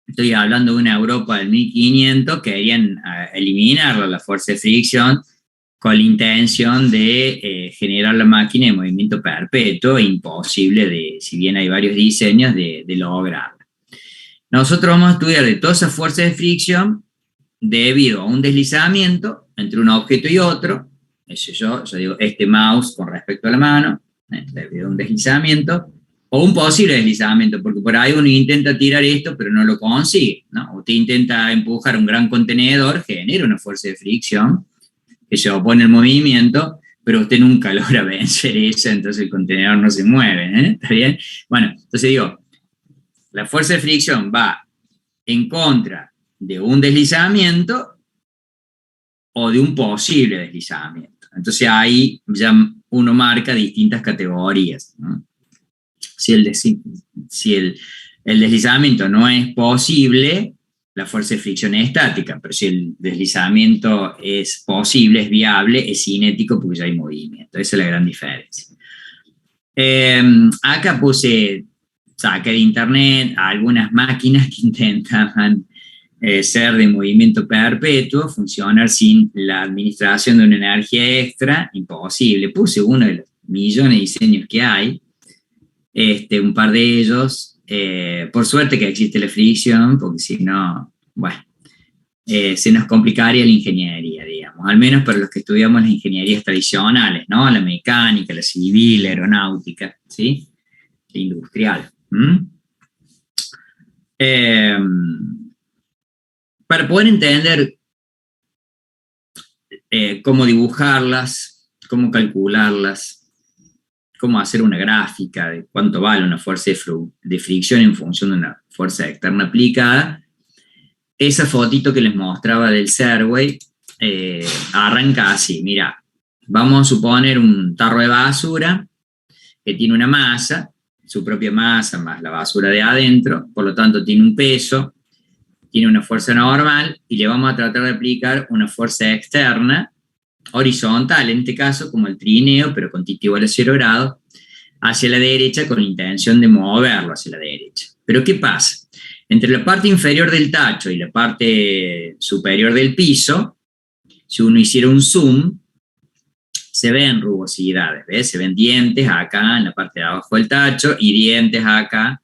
estoy hablando de una Europa del 1500, querían eliminar la fuerza de fricción con la intención de generar la máquina de movimiento perpetuo, imposible, si bien hay varios diseños, de lograrla. Nosotros vamos a estudiar de todas esas fuerzas de fricción debido a un deslizamiento entre un objeto y otro. Eso yo digo, este mouse con respecto a la mano, debido a un deslizamiento, o un posible deslizamiento, porque por ahí uno intenta tirar esto, pero no lo consigue, ¿no? Usted intenta empujar un gran contenedor, genera una fuerza de fricción que se opone al movimiento, pero usted nunca logra vencer eso, entonces el contenedor no se mueve, ¿está bien? Bueno, entonces digo, la fuerza de fricción va en contra de un deslizamiento o de un posible deslizamiento. Entonces ahí ya uno marca distintas categorías, ¿no? Si el deslizamiento no es posible, la fuerza de fricción es estática, pero si el deslizamiento es posible, es viable, es cinético porque ya hay movimiento. Esa es la gran diferencia. Acá saqué de internet algunas máquinas que intentaban ser de movimiento perpetuo, funcionar sin la administración de una energía extra, imposible. Puse uno de los millones de diseños que hay, un par de ellos, por suerte que existe la fricción, porque si no, bueno, se nos complicaría la ingeniería, digamos, al menos para los que estudiamos las ingenierías tradicionales, ¿no? La mecánica, la civil, la aeronáutica, ¿sí? La industrial. Para poder entender cómo dibujarlas, cómo calcularlas, cómo hacer una gráfica de cuánto vale una fuerza de fricción en función de una fuerza externa aplicada, esa fotito que les mostraba del Serway arranca así. Mira, vamos a suponer un tarro de basura que tiene una masa, su propia masa más la basura de adentro, por lo tanto tiene un peso, tiene una fuerza normal y le vamos a tratar de aplicar una fuerza externa, horizontal en este caso, como el trineo, pero con t igual a 0 grados, hacia la derecha con la intención de moverlo hacia la derecha. Pero ¿qué pasa? Entre la parte inferior del tacho y la parte superior del piso, si uno hiciera un zoom, se ven rugosidades, ¿ves? Se ven dientes acá en la parte de abajo del tacho y dientes acá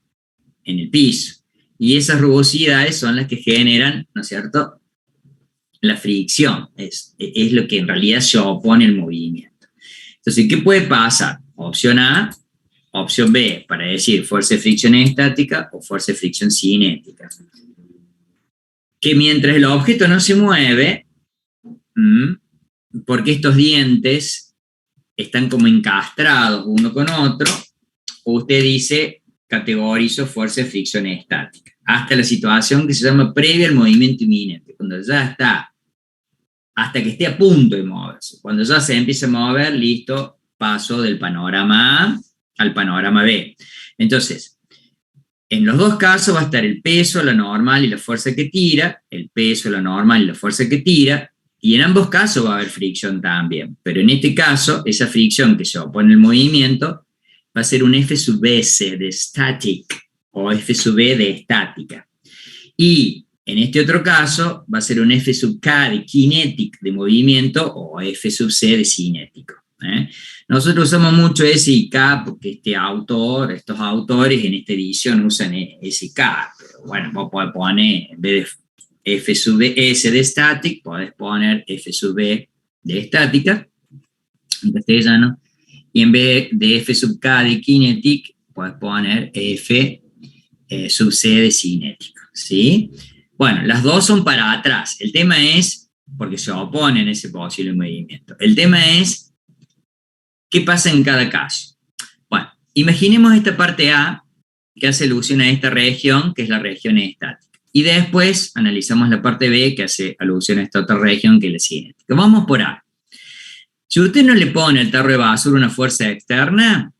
en el piso. Y esas rugosidades son las que generan, ¿no es cierto?, la fricción. Es lo que en realidad se opone al movimiento. Entonces, ¿qué puede pasar? Opción A, opción B, para decir fuerza de fricción estática o fuerza de fricción cinética. Que mientras el objeto no se mueve, porque estos dientes están como encastrados uno con otro, usted dice, categorizo fuerza de fricción estática, hasta la situación que se llama previa al movimiento inminente, cuando ya está, hasta que esté a punto de moverse. Cuando ya se empieza a mover, listo, paso del panorama A al panorama B. Entonces, en los dos casos va a estar el peso, la normal y la fuerza que tira, el peso, la normal y la fuerza que tira, y en ambos casos va a haber fricción también. Pero en este caso, esa fricción que se opone al movimiento va a ser un F sub S de static o F sub B de estática. Y en este otro caso va a ser un F sub K de kinetic de movimiento o F sub C de cinético. Nosotros usamos mucho S y K porque estos autores en esta edición usan S y K. Pero bueno, vos podés poner, en vez de F sub S de static, podés poner F sub B de estática, en castellano. Y en vez de F sub K de kinetic, puedes poner F sub C de cinético, ¿sí? Bueno, las dos son para atrás. El tema es, porque se oponen a ese posible movimiento. El tema es, ¿qué pasa en cada caso? Bueno, imaginemos esta parte A, que hace alusión a esta región, que es la región estática. Y después analizamos la parte B, que hace alusión a esta otra región, que es la cinética. Vamos por A. Si usted no le pone al tarro de basura una fuerza externa,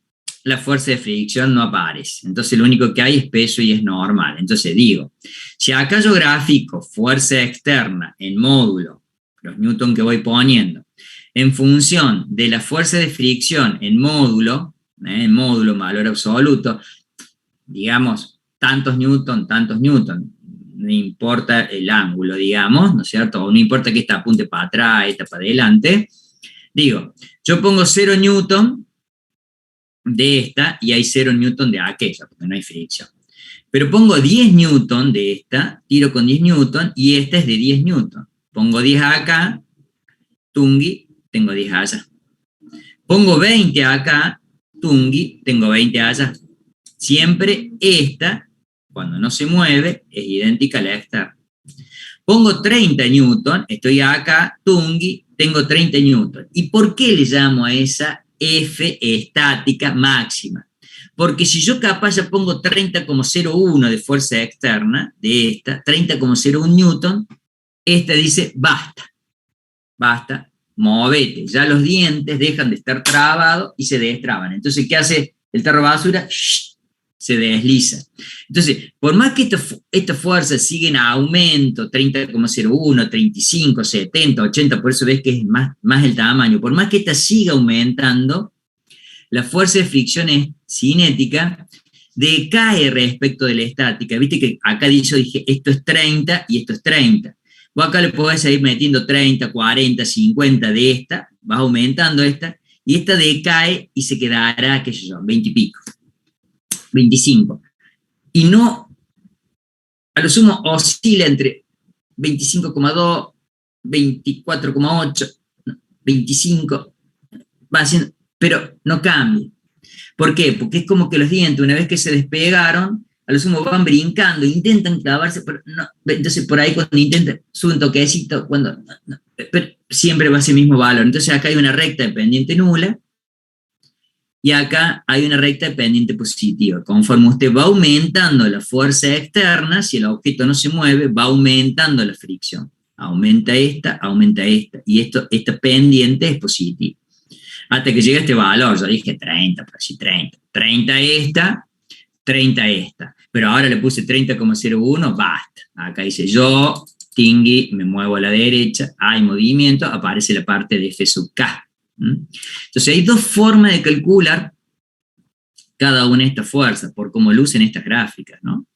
la fuerza de fricción no aparece. Entonces lo único que hay es peso y es normal. Entonces digo, si acá yo grafico fuerza externa en módulo, los newton que voy poniendo, en función de la fuerza de fricción en módulo valor absoluto, digamos, tantos newton, no importa el ángulo, digamos, ¿no es cierto? O no importa que esta apunte para atrás, esta para adelante. Digo, yo pongo 0 newton de esta y hay 0 newton de aquella, porque no hay fricción. Pero pongo 10 newton de esta, tiro con 10 newton y esta es de 10 newton. Pongo 10 acá, tungui, tengo 10 allá. Pongo 20 acá, tungui, tengo 20 allá. Siempre esta, cuando no se mueve, es idéntica a la externa. Pongo 30 newton, estoy acá, tungui, tengo 30 newton. ¿Y por qué le llamo a esa F estática máxima? Porque si yo capaz ya pongo 30,01 de fuerza externa, de esta, 30,01 newton, esta dice, basta, movete. Ya los dientes dejan de estar trabados y se destraban. Entonces, ¿qué hace el tarro de basura? Se desliza. Entonces, por más que esta fuerza siga en aumento, 30,01, 35, 70, 80, por eso ves que es más el tamaño, por más que esta siga aumentando, la fuerza de fricción es cinética, decae respecto de la estática. Viste que acá dije, esto es 30 y esto es 30. Vos acá le podés ir metiendo 30, 40, 50 de esta, vas aumentando esta, y esta decae y se quedará, qué sé yo, 20 y pico. 25. Y no, a lo sumo, oscila entre 25,2, 24,8, 25, va haciendo, pero no cambia. ¿Por qué? Porque es como que los dientes, una vez que se despegaron, a lo sumo van brincando, intentan clavarse, pero no, entonces por ahí cuando intentan, sube un toquecito, pero siempre va a ser el mismo valor. Entonces acá hay una recta de pendiente nula, y acá hay una recta de pendiente positiva. Conforme usted va aumentando la fuerza externa, si el objeto no se mueve, va aumentando la fricción. Aumenta esta, y esta pendiente es positiva. Hasta que llega este valor, yo dije 30, por así 30. 30 esta, 30 esta. pero ahora le puse 30,01, basta. Acá dice yo, Tingui, me muevo a la derecha, hay movimiento, aparece la parte de F sub K. Entonces hay dos formas de calcular cada una de estas fuerzas, por cómo lucen estas gráficas, ¿no?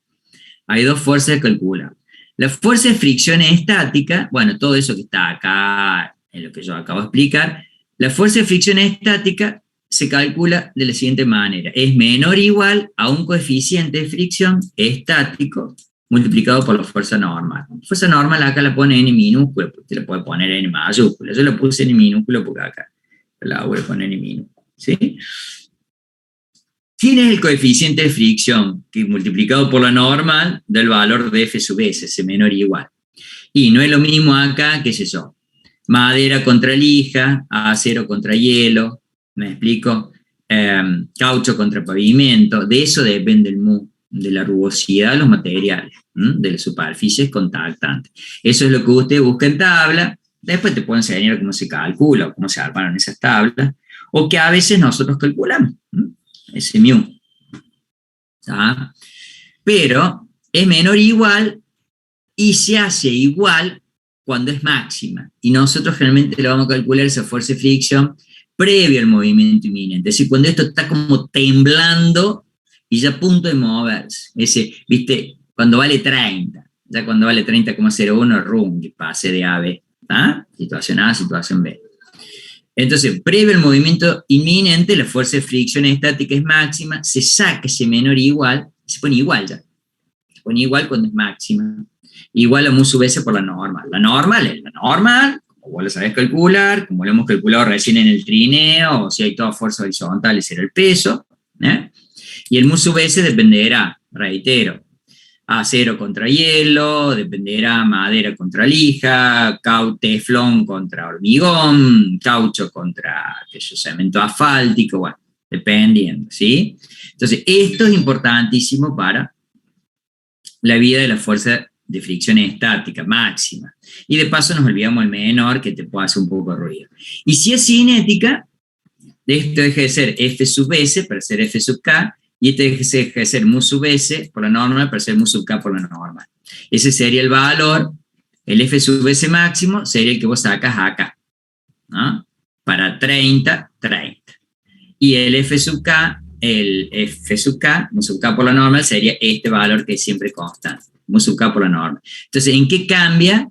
Hay dos fuerzas de calcular. La fuerza de fricción estática, bueno, todo eso que está acá, en lo que yo acabo de explicar, la fuerza de fricción estática se calcula de la siguiente manera. Es menor o igual a un coeficiente de fricción estático multiplicado por la fuerza normal. La fuerza normal acá la pone n minúscula, porque usted la puede poner n mayúscula. Yo la puse n minúscula porque acá la voy a poner n minúscula. ¿Sí? ¿Quién es el coeficiente de fricción que multiplicado por la normal da el valor de F sub S, ese menor o igual? Y no es lo mismo acá, qué sé yo, madera contra lija, acero contra hielo, ¿me explico? Caucho contra pavimento, de eso depende el mu, de la rugosidad de los materiales, de las superficies contactantes. Eso es lo que usted busca en tabla, después te puedo enseñar cómo se calcula, o cómo se armaron esas tablas, o que a veces nosotros calculamos, ese mu. ¿Ah? Pero es menor o igual y se hace igual cuando es máxima. Y nosotros generalmente le vamos a calcular esa fuerza de fricción previo al movimiento inminente. Es decir, cuando esto está como temblando y ya a punto de moverse. Ese, ¿viste? Cuando vale 30. Ya cuando vale 30,01, rum, que pase de A a B. ¿Ah? Situación A, situación B. Entonces, previo al movimiento inminente, la fuerza de fricción estática es máxima, se saca ese menor igual, se pone igual ya. Se pone igual cuando es máxima. Igual a mu sub S por la normal. La normal es la normal, como vos lo sabés calcular, como lo hemos calculado recién en el trineo, o si hay toda fuerza horizontal, será el peso. Y el mu sub S dependerá, reitero, acero contra hielo, dependerá madera contra lija, teflón contra hormigón, caucho contra cemento asfáltico, bueno, dependiendo, ¿sí? Entonces, esto es importantísimo para la vida de la fuerza de fricción estática máxima. Y de paso nos olvidamos el menor, que te puede hacer un poco de ruido. Y si es cinética, esto deja de ser F sub S para ser F sub K, y este deja de ser mu sub S por la normal para ser mu sub K por la normal. Ese sería el valor, el F sub S máximo sería el que vos sacas acá, ¿no? Para 30, 30. Y el F sub K, mu sub K por la normal, sería este valor que es siempre constante, mu sub K por la normal. Entonces, ¿en qué cambia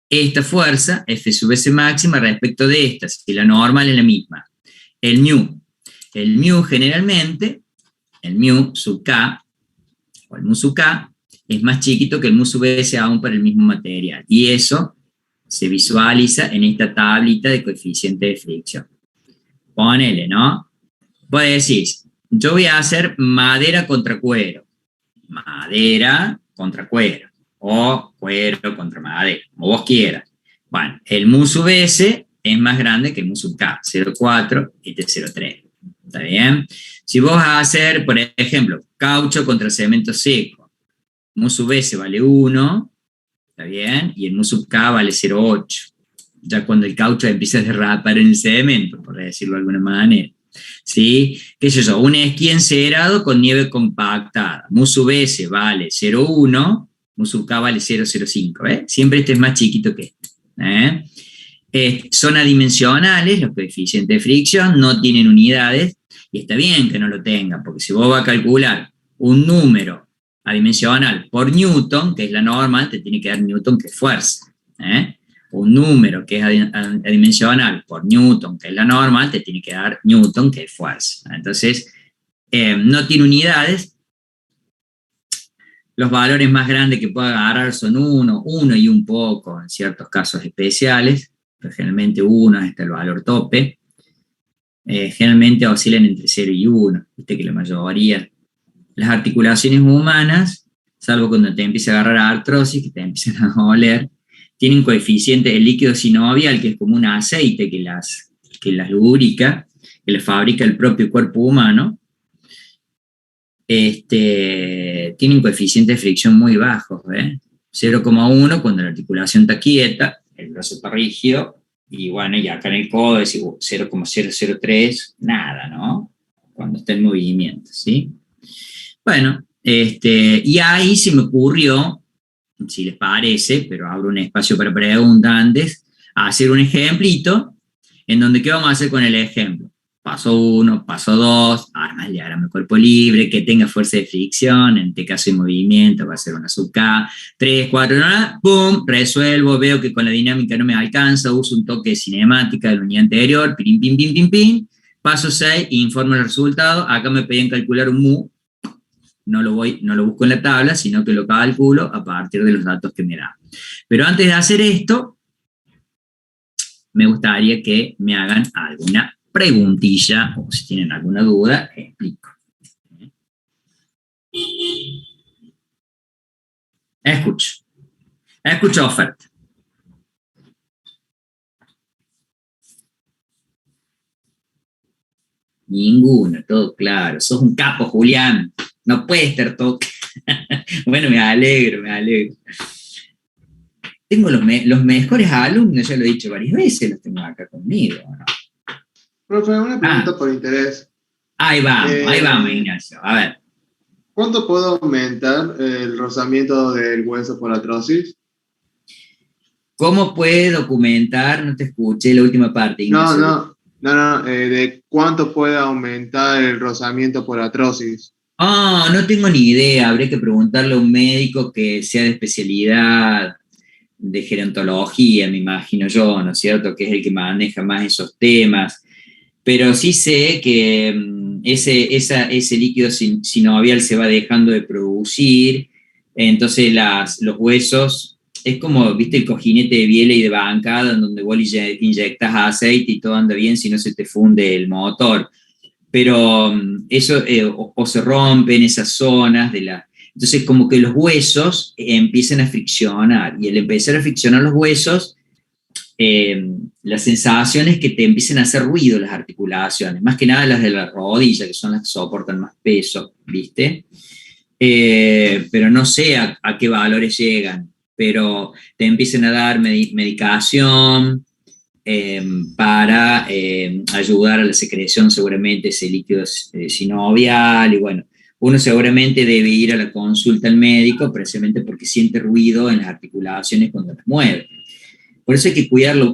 esta fuerza, F sub S máxima, respecto de esta? Si la normal es la misma. El mu generalmente, el mu sub K, o el mu sub K, es más chiquito que el mu sub S aún para el mismo material. Y eso se visualiza en esta tablita de coeficiente de fricción. Ponele, ¿no? Vos decís, yo voy a hacer madera contra cuero. Madera contra cuero. O cuero contra madera, como vos quieras. Bueno, el mu sub S es más grande que el mu sub K, 0,4 y este 0,3. ¿Está bien? Si vos vas a hacer, por ejemplo, caucho contra cemento seco, mu sub S vale 1, ¿está bien? Y el mu sub K vale 0,8. Ya cuando el caucho empieza a derrapar en el cemento, por decirlo de alguna manera. ¿Sí? ¿Qué es eso? Un esquí encerado con nieve compactada. Mu sub S vale 0,1, mu sub K vale 0,05. ¿Eh? Siempre este es más chiquito que este. Son adimensionales, los coeficientes de fricción, no tienen unidades, y está bien que no lo tengan, porque si vos vas a calcular un número adimensional por Newton, que es la normal, te tiene que dar Newton, que es fuerza. Un número que es adimensional por Newton, que es la normal, te tiene que dar Newton, que es fuerza. Entonces, no tiene unidades. Los valores más grandes que puede agarrar son 1 y un poco, en ciertos casos especiales, pero generalmente 1 es el valor tope. Generalmente oscilan entre 0 y 1, viste que la mayoría. Las articulaciones humanas, salvo cuando te empieza a agarrar artrosis, que te empiezan a doler, tienen coeficiente, el líquido sinovial, que es como un aceite que las lubrica, que las fabrica el propio cuerpo humano, tienen coeficientes de fricción muy bajos, 0,1 cuando la articulación está quieta, el brazo está rígido, y bueno, y acá en el codo es 0,003, nada, ¿no? Cuando está en movimiento, ¿sí? Bueno, Y ahí se me ocurrió, si les parece, pero abro un espacio para preguntas antes, hacer un ejemplito en donde ¿qué vamos a hacer con el ejemplo? Paso 1, paso 2, arma el diagrama de cuerpo libre, que tenga fuerza de fricción, en este caso de movimiento va a ser una sub K, 3, 4, pum, resuelvo, veo que con la dinámica no me alcanza, uso un toque de cinemática de la unidad anterior, pim, pim, pim, pim, pim, paso 6, informo el resultado, acá me pedían calcular un mu, no lo busco en la tabla, sino que lo calculo a partir de los datos que me da. Pero antes de hacer esto, me gustaría que me hagan alguna preguntilla, o si tienen alguna duda, explico. Escucho oferta. Ninguno, todo claro. Sos un capo, Julián. No puede estar todo. Bueno, me alegro. Tengo los mejores alumnos, ya lo he dicho varias veces, los tengo acá conmigo, ¿no? Profe, una pregunta por interés. Ahí vamos, Ignacio. A ver. ¿Cuánto puedo aumentar el rozamiento del hueso por artrosis? ¿Cómo puede documentar? No te escuché la última parte, Ignacio. No, de cuánto puede aumentar el rozamiento por artrosis. No tengo ni idea. Habría que preguntarle a un médico que sea de especialidad de gerontología, me imagino yo, ¿no es cierto? Que es el que maneja más esos temas. Pero sí sé que ese líquido sinovial se va dejando de producir, entonces los huesos, es como, viste, el cojinete de biela y de bancada, en donde vos inyectas aceite y todo anda bien si no se te funde el motor. Pero eso, o se rompen esas zonas Entonces, como que los huesos empiezan a friccionar, y al empezar a friccionar los huesos, la sensación es que te empiecen a hacer ruido las articulaciones, más que nada las de la rodilla, que son las que soportan más peso, ¿viste? Pero no sé a qué valores llegan, pero te empiezan a dar medicación para ayudar a la secreción, seguramente, ese líquido sinovial, y bueno, uno seguramente debe ir a la consulta al médico precisamente porque siente ruido en las articulaciones cuando las mueve. Por eso hay que cuidarlo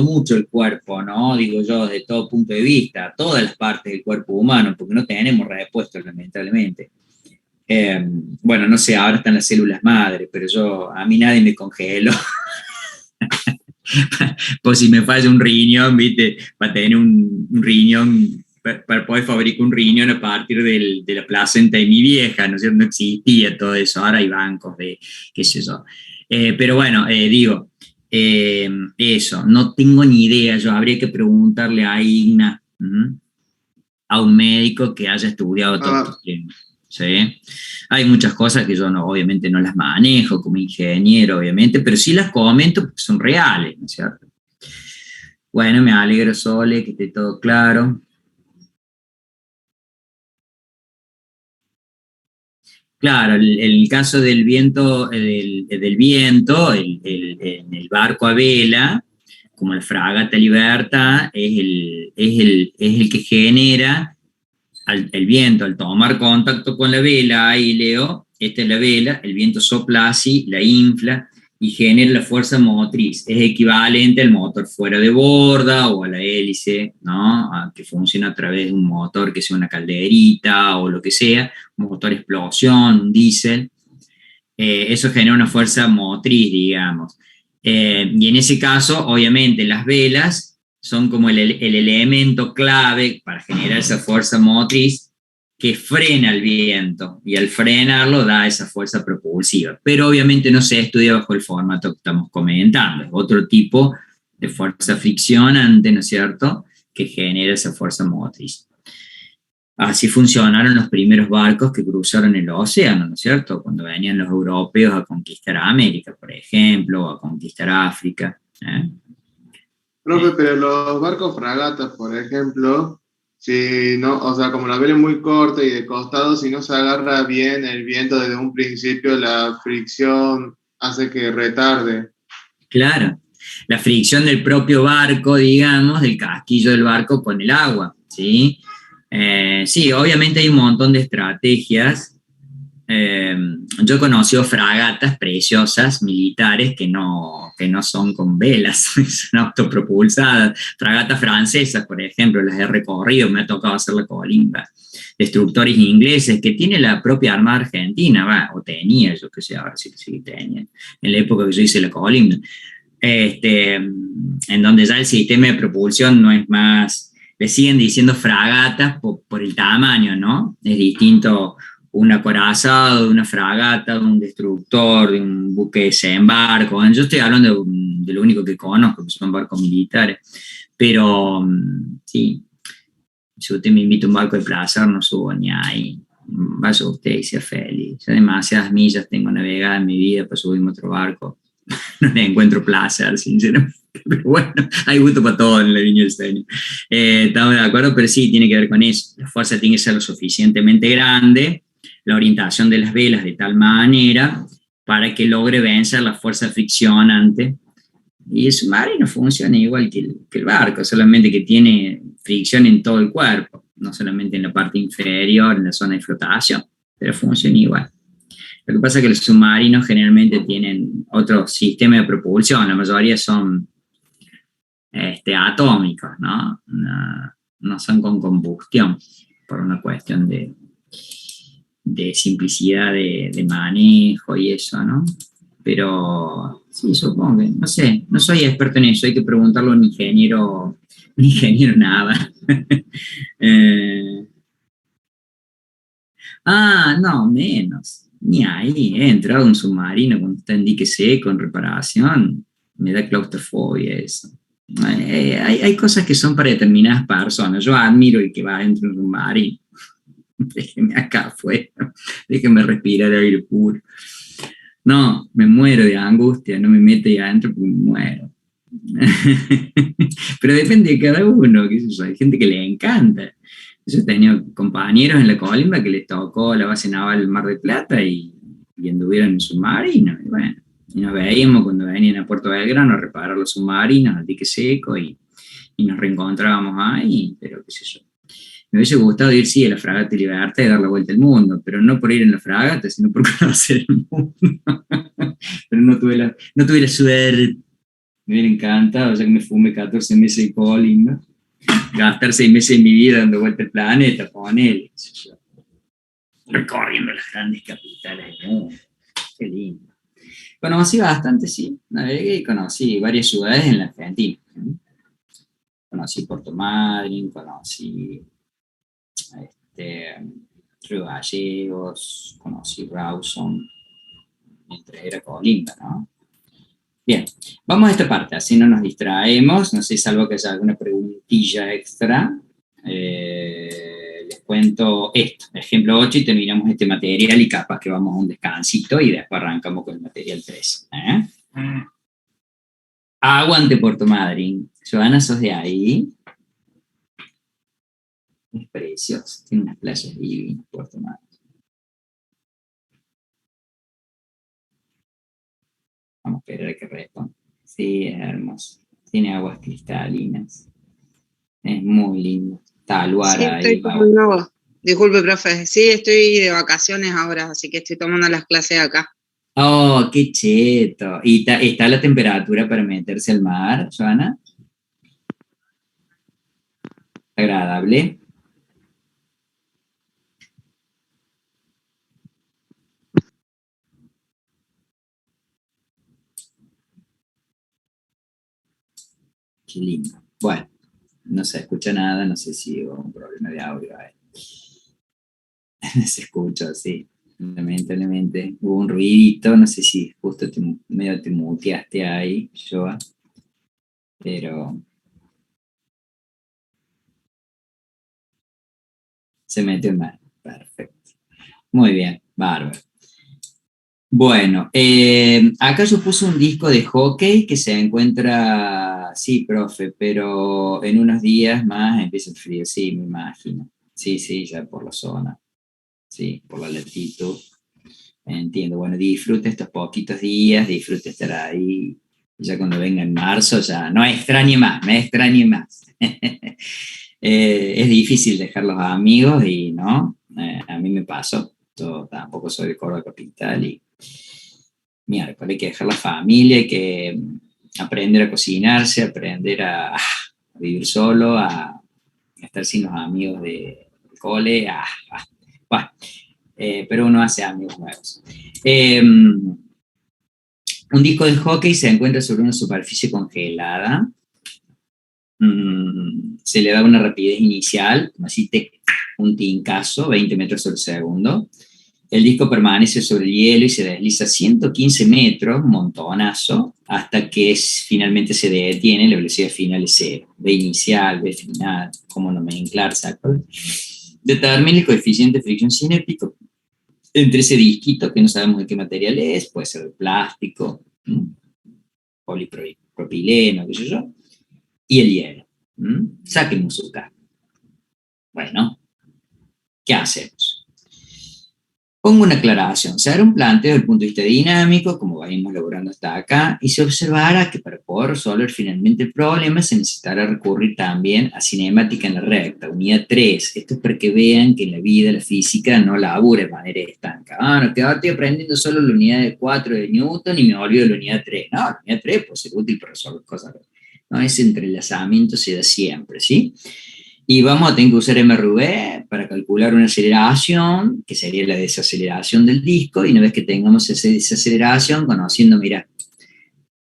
mucho el cuerpo, ¿no? Digo yo, desde todo punto de vista, todas las partes del cuerpo humano, porque no tenemos repuestos, lamentablemente. Bueno, no sé, ahora están las células madre, pero a mí nadie me congeló. Pues si me falla un riñón, ¿viste? Para tener un riñón, para poder fabricar un riñón a partir de la placenta de mi vieja, ¿no es cierto? No existía todo eso, ahora hay bancos de, qué sé yo. Pero bueno, digo, eso, no tengo ni idea, yo habría que preguntarle a Igna, a un médico que haya estudiado todo estos temas, ¿sí? Hay muchas cosas que yo obviamente no las manejo como ingeniero, obviamente, pero sí las comento porque son reales, ¿no es cierto? Bueno, me alegro, Sole, que esté todo claro. Claro, el caso del viento, en el barco a vela, como la fragata Libertad, es el que genera el viento. Al tomar contacto con la vela, ahí Leo, esta es la vela, el viento sopla así, la infla y genera la fuerza motriz. Es equivalente al motor fuera de borda o a la hélice, ¿no? Que funciona a través de un motor que sea una calderita o lo que sea, un motor explosión, un diésel. Eso genera una fuerza motriz, digamos. Y en ese caso, obviamente, las velas son como el elemento clave para generar esa fuerza motriz que frena el viento, y al frenarlo da esa fuerza propulsiva. Pero obviamente no se estudia bajo el formato que estamos comentando, es otro tipo de fuerza friccionante, ¿no es cierto?, que genera esa fuerza motriz. Así funcionaron los primeros barcos que cruzaron el océano, ¿no es cierto?, cuando venían los europeos a conquistar América, por ejemplo, o a conquistar África. Profe, pero los barcos fragatas, por ejemplo, si no, o sea, como la vela es muy corta y de costado, si no se agarra bien el viento desde un principio, la fricción hace que retarde. Claro, la fricción del propio barco, digamos, del casquillo del barco con el agua, ¿sí? Sí, obviamente hay un montón de estrategias Yo he conocido fragatas preciosas, militares, que no son con velas, son autopropulsadas. Fragatas francesas, por ejemplo, las he recorrido, me ha tocado hacer la colimba. Destructores ingleses, que tiene la propia Armada Argentina, o tenía, yo qué sé, ahora sí tenía, en la época que yo hice la colimba. En donde ya el sistema de propulsión no es más, le siguen diciendo fragatas por el tamaño, ¿no? Es distinto un acorazado, de una fragata, de un destructor, de un buque de desembarco. Bueno, yo estoy hablando de lo único que conozco, que son barcos militares. Pero sí, si usted me invita a un barco de placer, no subo ni ahí. Vaya usted y sea feliz. Ya demasiadas millas tengo navegadas en mi vida para subirme a otro barco. No le encuentro placer, sinceramente. Pero bueno, hay gusto para todo en la Viña del Señor. Estamos de acuerdo, pero sí, tiene que ver con eso. La fuerza tiene que ser lo suficientemente grande, la orientación de las velas de tal manera para que logre vencer la fuerza friccionante. Y el submarino funciona igual que el barco, solamente que tiene fricción en todo el cuerpo, no solamente en la parte inferior, en la zona de flotación, pero funciona igual. Lo que pasa es que los submarinos generalmente tienen otro sistema de propulsión, la mayoría son atómicos, ¿no? No son con combustión, por una cuestión de simplicidad de manejo y eso, ¿no? Pero sí, supongo que, no sé, no soy experto en eso, hay que preguntarlo a un ingeniero nada. No, menos. Ni ahí, he entrado en un submarino cuando está en dique seco, en reparación, me da claustrofobia eso. Hay cosas que son para determinadas personas. Yo admiro el que va dentro de un submarino. Déjeme acá afuera, déjeme respirar aire puro. No, me muero de angustia, no me meto ahí adentro porque me muero. Pero depende de cada uno, qué sé yo, hay gente que le encanta. Yo he tenido compañeros en la colimba que les tocó la base naval Mar del Plata y anduvieron en submarino. Y bueno, y nos veíamos cuando venían a Puerto Belgrano a reparar los submarinos, al dique seco, y nos reencontrábamos ahí, pero qué sé yo. Me hubiese gustado ir, sí, a la Fragata Libertad y dar la vuelta al mundo, pero no por ir en la fragata, sino por conocer el mundo. Pero no tuve la suerte. Me hubiera encantado, ya que me fumé 14 meses de colimba, gastar 6 meses de mi vida dando vuelta al planeta, con él, recorriendo las grandes capitales del mundo. Qué lindo. Conocí bastante, sí, navegué y conocí varias ciudades en la Argentina. Conocí Puerto Madryn, conocí Río Gallegos, conocí Rawson, mientras era colimba, ¿no? Bien, vamos a esta parte, así no nos distraemos. No sé, salvo que haya alguna preguntilla extra. Les cuento esto, ejemplo 8, y terminamos este material y capaz que vamos a un descansito y después arrancamos con el material 3. Aguante Puerto Madryn. Joana, ¿sos de ahí? Es precioso, tiene unas playas divinas, Puerto Madryn. Vamos a esperar a que responda. Sí, es hermoso. Tiene aguas cristalinas. Es muy lindo. Taluara sí, ahí. Disculpe, profe. Sí, estoy de vacaciones ahora, así que estoy tomando las clases acá. Oh, qué cheto. ¿Y está la temperatura para meterse al mar, Joana? Agradable. Qué lindo. Bueno, no se escucha nada, no sé si hubo un problema de audio ahí. Se escucha, sí. Lamentablemente hubo un ruidito, no sé si justo medio te muteaste ahí, Joa, pero se metió en mal. Perfecto. Muy bien, bárbaro. Bueno, acá yo puse un disco de hockey que se encuentra, sí, profe, pero en unos días más empieza el frío, sí, me imagino. Sí, ya por la zona, sí, por la latitud. Entiendo, bueno, disfrute estos poquitos días, disfrute estar ahí. Ya cuando venga en marzo, ya no extrañe más, me extrañe más. Es difícil dejar los amigos y, ¿no? A mí me pasó. tampoco soy de Córdoba capital y miércoles hay que dejar la familia, hay que aprender a cocinarse, aprender a vivir solo, a estar sin los amigos del cole, bueno, pero uno hace amigos nuevos. Un disco de hockey se encuentra sobre una superficie congelada. Se le da una rapidez inicial, como así un tincazo, 20 metros por segundo. El disco permanece sobre el hielo y se desliza 115 metros, montonazo, hasta que finalmente se detiene, la velocidad final es 0. V inicial, V final, como nomenclar, ¿se acuerdan? Determina el coeficiente de fricción cinético entre ese disquito, que no sabemos de qué material es, puede ser de plástico, polipropileno, qué sé yo, y el hielo. Saquen azúcar. Bueno, ¿qué hacemos? Pongo una aclaración. Se hará un planteo desde el punto de vista dinámico, como venimos logrando hasta acá, y se observará que para poder resolver finalmente el problema se necesitará recurrir también a cinemática en la recta, unidad 3. Esto es para que vean que en la vida la física no labura de manera estanca. No, que ahora estoy aprendiendo solo la unidad de 4 de Newton y me olvido de la unidad 3. No, la unidad 3 puede ser útil para resolver cosas. No, ese entrelazamiento se da siempre, ¿sí? Y vamos a tener que usar MRV para calcular una aceleración, que sería la desaceleración del disco, y una vez que tengamos esa desaceleración, conociendo, mira,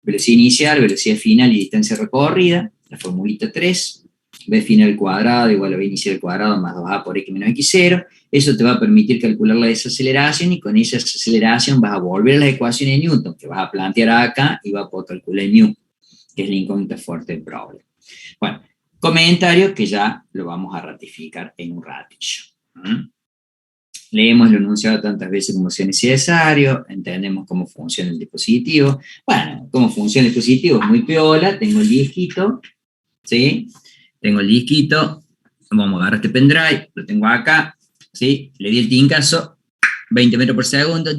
velocidad inicial, velocidad final y distancia recorrida, la formulita 3, V final al cuadrado igual a V inicial al cuadrado más 2A por X menos X0, eso te va a permitir calcular la desaceleración, y con esa desaceleración vas a volver a las ecuaciones de Newton, que vas a plantear acá, y vas a poder calcular el mu, que es la incógnita fuerte del problema. Bueno, comentario que ya lo vamos a ratificar en un ratillo. Leemos lo enunciado tantas veces como sea necesario, entendemos cómo funciona el dispositivo. Bueno, cómo funciona el dispositivo es muy piola, tengo el disquito, ¿sí? Tengo el disquito, vamos a agarrar este pendrive, lo tengo acá, ¿sí? Le di el tincazo, 20 metros por segundo,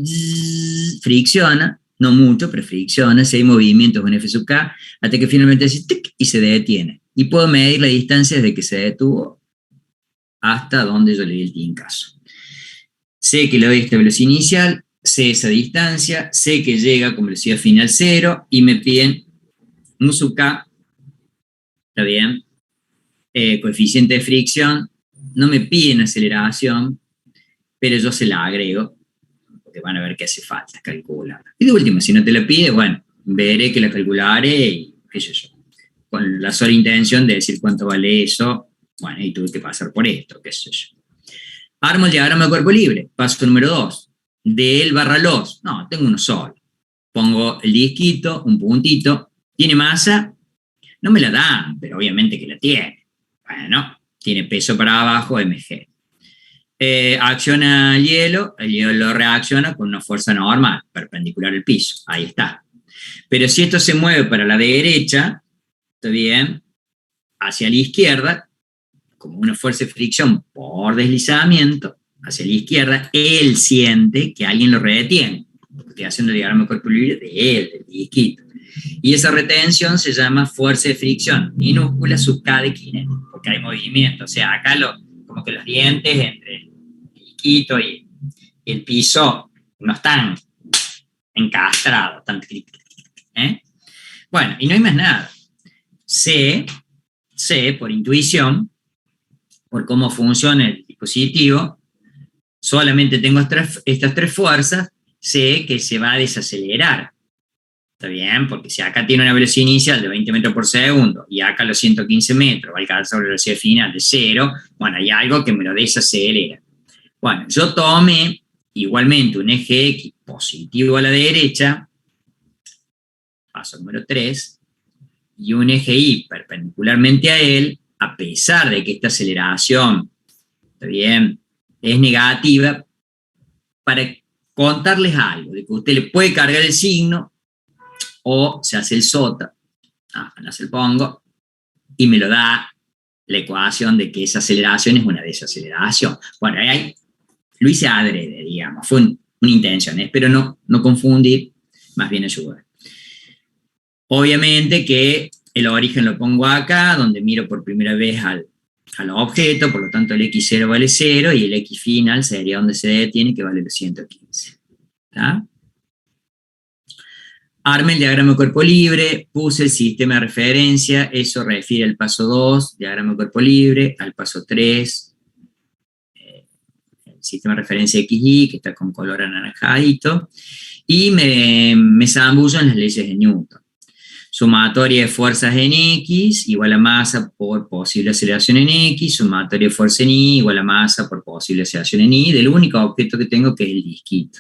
fricciona, no mucho, pero fricciona, 6 movimientos con F sub K, hasta que finalmente hace tic y se detiene. Y puedo medir la distancia desde que se detuvo hasta donde yo le di el tincazo. Sé que le doy esta velocidad inicial, sé esa distancia, sé que llega con velocidad final 0 y me piden mu sub K, ¿está bien? Coeficiente de fricción, no me piden aceleración, pero yo se la agrego, porque van a ver que hace falta calcular. Y de último, si no te la pide, bueno, veré que la calcularé y qué sé yo, con la sola intención de decir cuánto vale eso, bueno, y tuve que pasar por esto, qué sé yo. Armo el diagrama de cuerpo libre, paso número 2, de él barra los, no, tengo uno solo. Pongo el disquito, un puntito, ¿tiene masa? No me la dan, pero obviamente que la tiene. Bueno, tiene peso para abajo, mg. Acciona el hielo lo reacciona con una fuerza normal, perpendicular al piso, ahí está. Pero si esto se mueve para la derecha, ¿está bien? Hacia la izquierda, como una fuerza de fricción por deslizamiento, hacia la izquierda, él siente que alguien lo retiene. Estoy haciendo el diagrama de cuerpo libre de él, del disquito. Y esa retención se llama fuerza de fricción minúscula sub K de cinético, porque hay movimiento. O sea, acá como que los dientes entre el disquito y el piso no están encastrados, están Bueno, y no hay más nada. Sé por intuición, por cómo funciona el dispositivo, solamente tengo estas tres fuerzas, sé que se va a desacelerar. ¿Está bien? Porque si acá tiene una velocidad inicial de 20 metros por segundo y acá los 115 metros va a alcanzar una velocidad final de 0, bueno, hay algo que me lo desacelera. Bueno, yo tomé igualmente un eje X positivo a la derecha, paso número 3, y un eje Y perpendicularmente a él, a pesar de que esta aceleración, ¿está bien?, es negativa, para contarles algo, de que usted le puede cargar el signo, o se hace el sota, apenas el pongo, y me lo da la ecuación de que esa aceleración es una desaceleración. Bueno, ahí lo hice adrede, digamos, fue una intención, espero no confundir, más bien ayudar. Obviamente que el origen lo pongo acá, donde miro por primera vez al al objeto, por lo tanto el x0 vale 0 y el x final sería donde se detiene, que vale los 115. ¿Está? Armé el diagrama de cuerpo libre, puse el sistema de referencia, eso refiere al paso 2, diagrama de cuerpo libre, al paso 3, el sistema de referencia XY, que está con color anaranjadito, y me zambullo en las leyes de Newton. Sumatoria de fuerzas en X igual a masa por posible aceleración en X, sumatoria de fuerza en Y igual a masa por posible aceleración en Y, del único objeto que tengo, que es el disquito.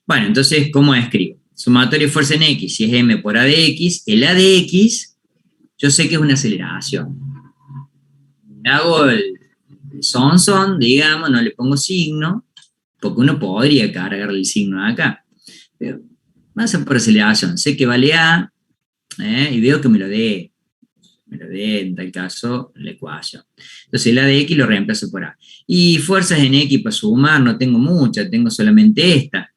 Bueno, entonces, ¿cómo escribo? Sumatoria de fuerza en X, si es m por a de X, el a de X, yo sé que es una aceleración. Hago el son, digamos, no le pongo signo, porque uno podría cargarle el signo acá. Pero masa por aceleración, sé que vale a, y veo que me lo dé en tal caso la ecuación. Entonces el a de X lo reemplazo por a. Y fuerzas en X para sumar no tengo muchas, tengo solamente esta,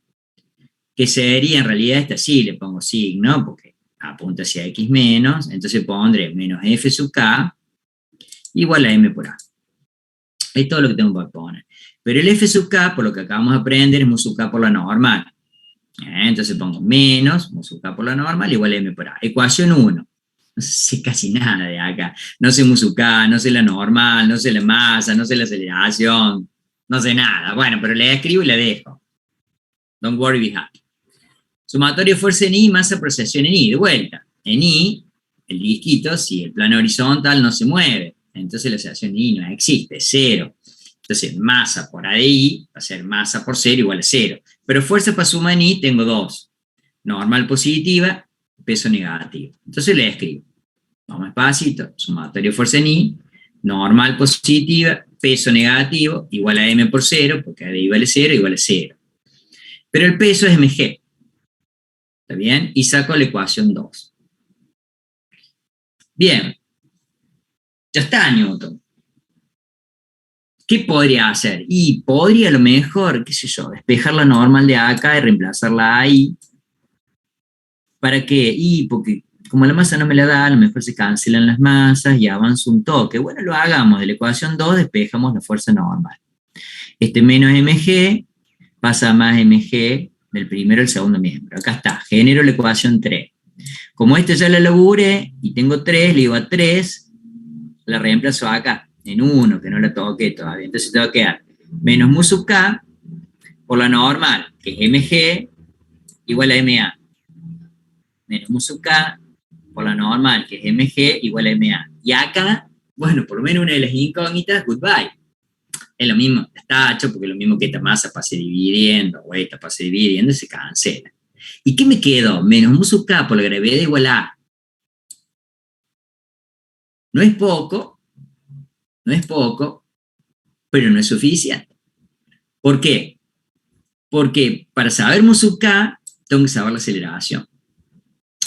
que sería en realidad esta, sí le pongo signo, porque apunta hacia X menos, entonces pondré menos F sub K igual a M por A. Es todo lo que tengo para poner. Pero el F sub K, por lo que acabamos de aprender, es mu sub K por la normal. Entonces pongo menos mu sub K por la normal igual a M por A. Ecuación 1. No sé casi nada de acá. No sé mu sub K, no sé la normal, no sé la masa, no sé la aceleración, no sé nada. Bueno, pero la escribo y la dejo. Don't worry, be happy. Sumatoria de fuerza en Y, masa por aceleración en Y. De vuelta. En Y, el disquito, si el plano horizontal no se mueve, entonces la aceleración en Y no existe, es 0. Entonces, masa por A de Y va a ser masa por 0 igual a 0. Pero fuerza para suma en Y tengo 2. Normal positiva, peso negativo. Entonces le escribo. Vamos despacito. Sumatoria de fuerza en Y, normal positiva, peso negativo, igual a M por 0, porque A de Y vale 0, igual a 0. Pero el peso es mg. ¿Está bien? Y saco la ecuación 2. Bien. Ya está Newton. ¿Qué podría hacer? Y podría a lo mejor, qué sé yo, despejar la normal de acá y reemplazarla ahí. ¿Para qué? Y porque como la masa no me la da, a lo mejor se cancelan las masas y avanzo un toque. Bueno, lo hagamos. De la ecuación 2 despejamos la fuerza normal. Este menos mg pasa a más mg del primero al segundo miembro. Acá está, genero la ecuación 3. Como esta ya la laburé y tengo 3, le digo a 3, la reemplazo acá, en 1, que no la toqué todavía. Entonces te va a quedar menos mu sub k por la normal, que es mg, igual a ma. Menos mu sub k por la normal, que es mg, igual a ma. Y acá, bueno, por lo menos una de las incógnitas, goodbye. Es lo mismo, está hecho porque es lo mismo que esta masa pase dividiendo, o esta pase dividiendo y se cancela. ¿Y qué me quedó? Menos mu sub k por la gravedad igual a A. No es poco, pero no es suficiente. ¿Por qué? Porque para saber mu sub k, tengo que saber la aceleración.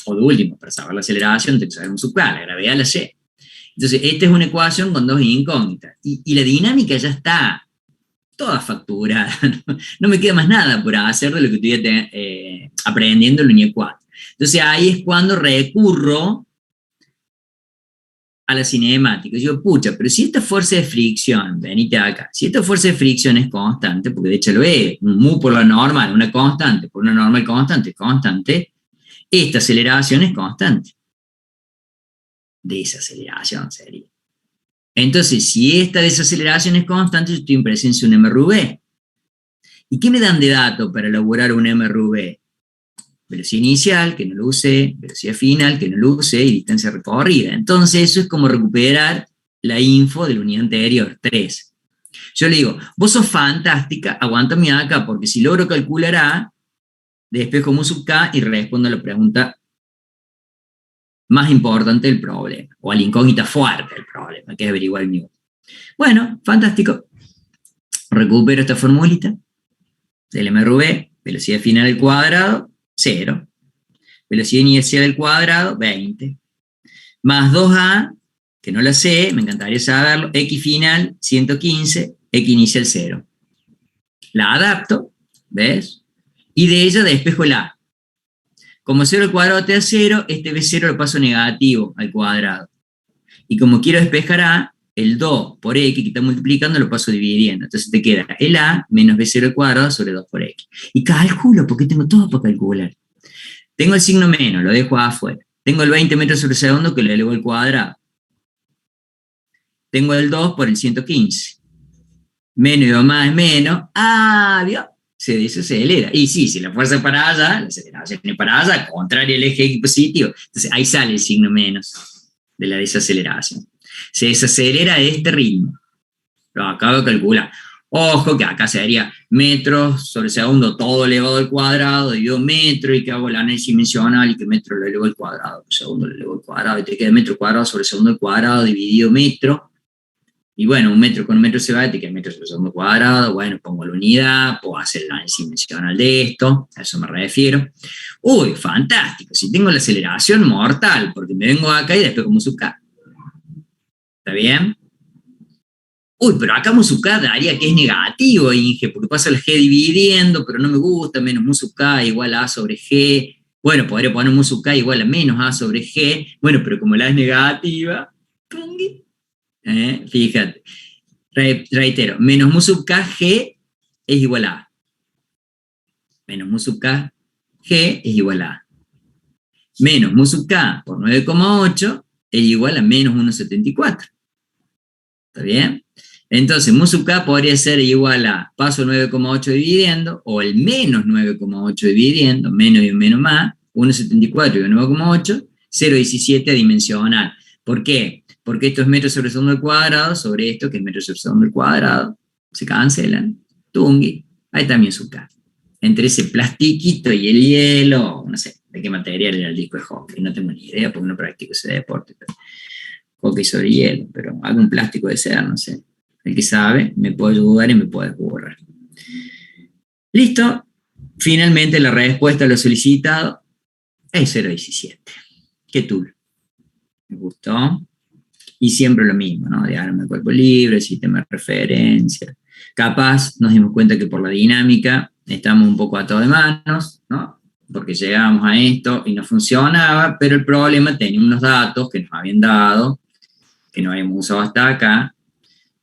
O de último, para saber la aceleración, tengo que saber mu sub k, la gravedad la sé. Entonces, esta es una ecuación con dos incógnitas. Y la dinámica ya está toda facturada. No me queda más nada por hacer de lo que estoy aprendiendo en la unidad 4. Entonces, ahí es cuando recurro a la cinemática. Yo digo, pucha, pero si esta fuerza de fricción, venite acá, si esta fuerza de fricción es constante, porque de hecho lo es, un mu por la normal, una constante, por una normal constante, esta aceleración es constante. Desaceleración sería. Entonces, si esta desaceleración es constante, yo estoy en presencia de un mRV. ¿Y qué me dan de dato para elaborar un mRV? Velocidad inicial, que no lo usé, velocidad final, que no lo usé, y distancia recorrida. Entonces, eso es como recuperar la info de la unidad anterior, 3. Yo le digo, vos sos fantástica, aguántame acá, porque si logro calcular A, despejo mu sub k y respondo a la pregunta más importante del problema, o a la incógnita fuerte del problema, que es averiguar el Newton. Bueno, fantástico. Recupero esta formulita del mRV, velocidad final al cuadrado, 0. Velocidad inicial al cuadrado, 20. Más 2a, que no la sé, me encantaría saberlo, x final, 115, x inicial, 0. La adapto, ¿ves? Y de ella despejo el a. Como 0 al cuadrado te da 0, este b0 lo paso negativo al cuadrado. Y como quiero despejar A, el 2 por X que está multiplicando lo paso dividiendo. Entonces te queda el A menos B0 al cuadrado sobre 2 por X. Y calculo, porque tengo todo para calcular. Tengo el signo menos, lo dejo afuera. Tengo el 20 metros sobre segundo que lo elevo al cuadrado. Tengo el 2 por el 115. Menos y 2 más es menos. Ah, ¿vio? Se desacelera. Y sí, si la fuerza es para allá, la aceleración es para allá, contrario al eje X positivo. Entonces ahí sale el signo menos de la desaceleración. Se desacelera a este ritmo. Lo acabo de calcular. Ojo que acá sería metros sobre segundo todo elevado al cuadrado, dividido metro, y que hago el análisis dimensional y que metro lo elevo al cuadrado, segundo lo elevo al cuadrado, y te queda metro cuadrado sobre segundo al cuadrado dividido metro. Y bueno, un metro con un metro se va, te queda metro sobre segundo cuadrado. Bueno, pongo la unidad, puedo hacer el análisis dimensional de esto, a eso me refiero. Uy, fantástico, si tengo la aceleración mortal, porque me vengo acá y después como K. ¿Está bien? Uy, pero acá mu sub k daría que es negativo, Inge, porque pasa el G dividiendo, pero no me gusta, menos mu sub k igual a A sobre G. Bueno, podría poner mu sub k igual a menos A sobre G. Bueno, pero como la es negativa, fíjate. Reitero, menos mu sub k G es igual a A. Menos mu sub k G es igual a A. Menos mu sub k por 9,8 es igual a menos 1,74. ¿Está bien? Entonces, mu sub k podría ser igual a paso 9,8 dividiendo, o el menos 9,8 dividiendo, menos y un menos más, 1,74 y 9,8, 0,17 dimensional. ¿Por qué? Porque esto es metros sobre segundo al cuadrado, sobre esto que es metros sobre segundo al cuadrado, se cancelan, tungui, ahí también sub k. Entre ese plastiquito y el hielo, no sé de qué material era el disco de hockey, no tengo ni idea porque no practico ese deporte, pero hockey sobre hielo, pero algún plástico de ser, no sé. El que sabe me puede ayudar y me puede borrar. Listo. Finalmente la respuesta a lo solicitado es 0,17. ¿Qué tool? Me gustó. Y siempre lo mismo, ¿no? Diagrama de cuerpo libre, sistema de referencia. Capaz nos dimos cuenta que por la dinámica estamos un poco atados de manos, ¿no? Porque llegábamos a esto y no funcionaba, pero el problema tenía unos datos que nos habían dado, que no habíamos usado hasta acá,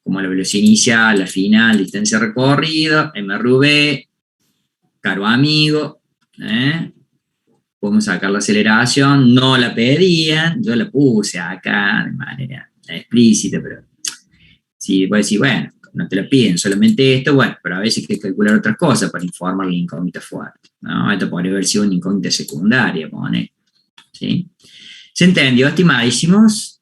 como la velocidad inicial, la final, distancia recorrida, MRV, caro amigo, podemos sacar la aceleración, no la pedían, yo la puse acá de manera explícita, pero si puedes decir, bueno, no te la piden, solamente esto, bueno, pero a veces hay que calcular otras cosas para informar la incógnita fuerte, ¿no? Esto podría haber sido una incógnita secundaria, pone, ¿sí? ¿Se entendió, estimadísimos?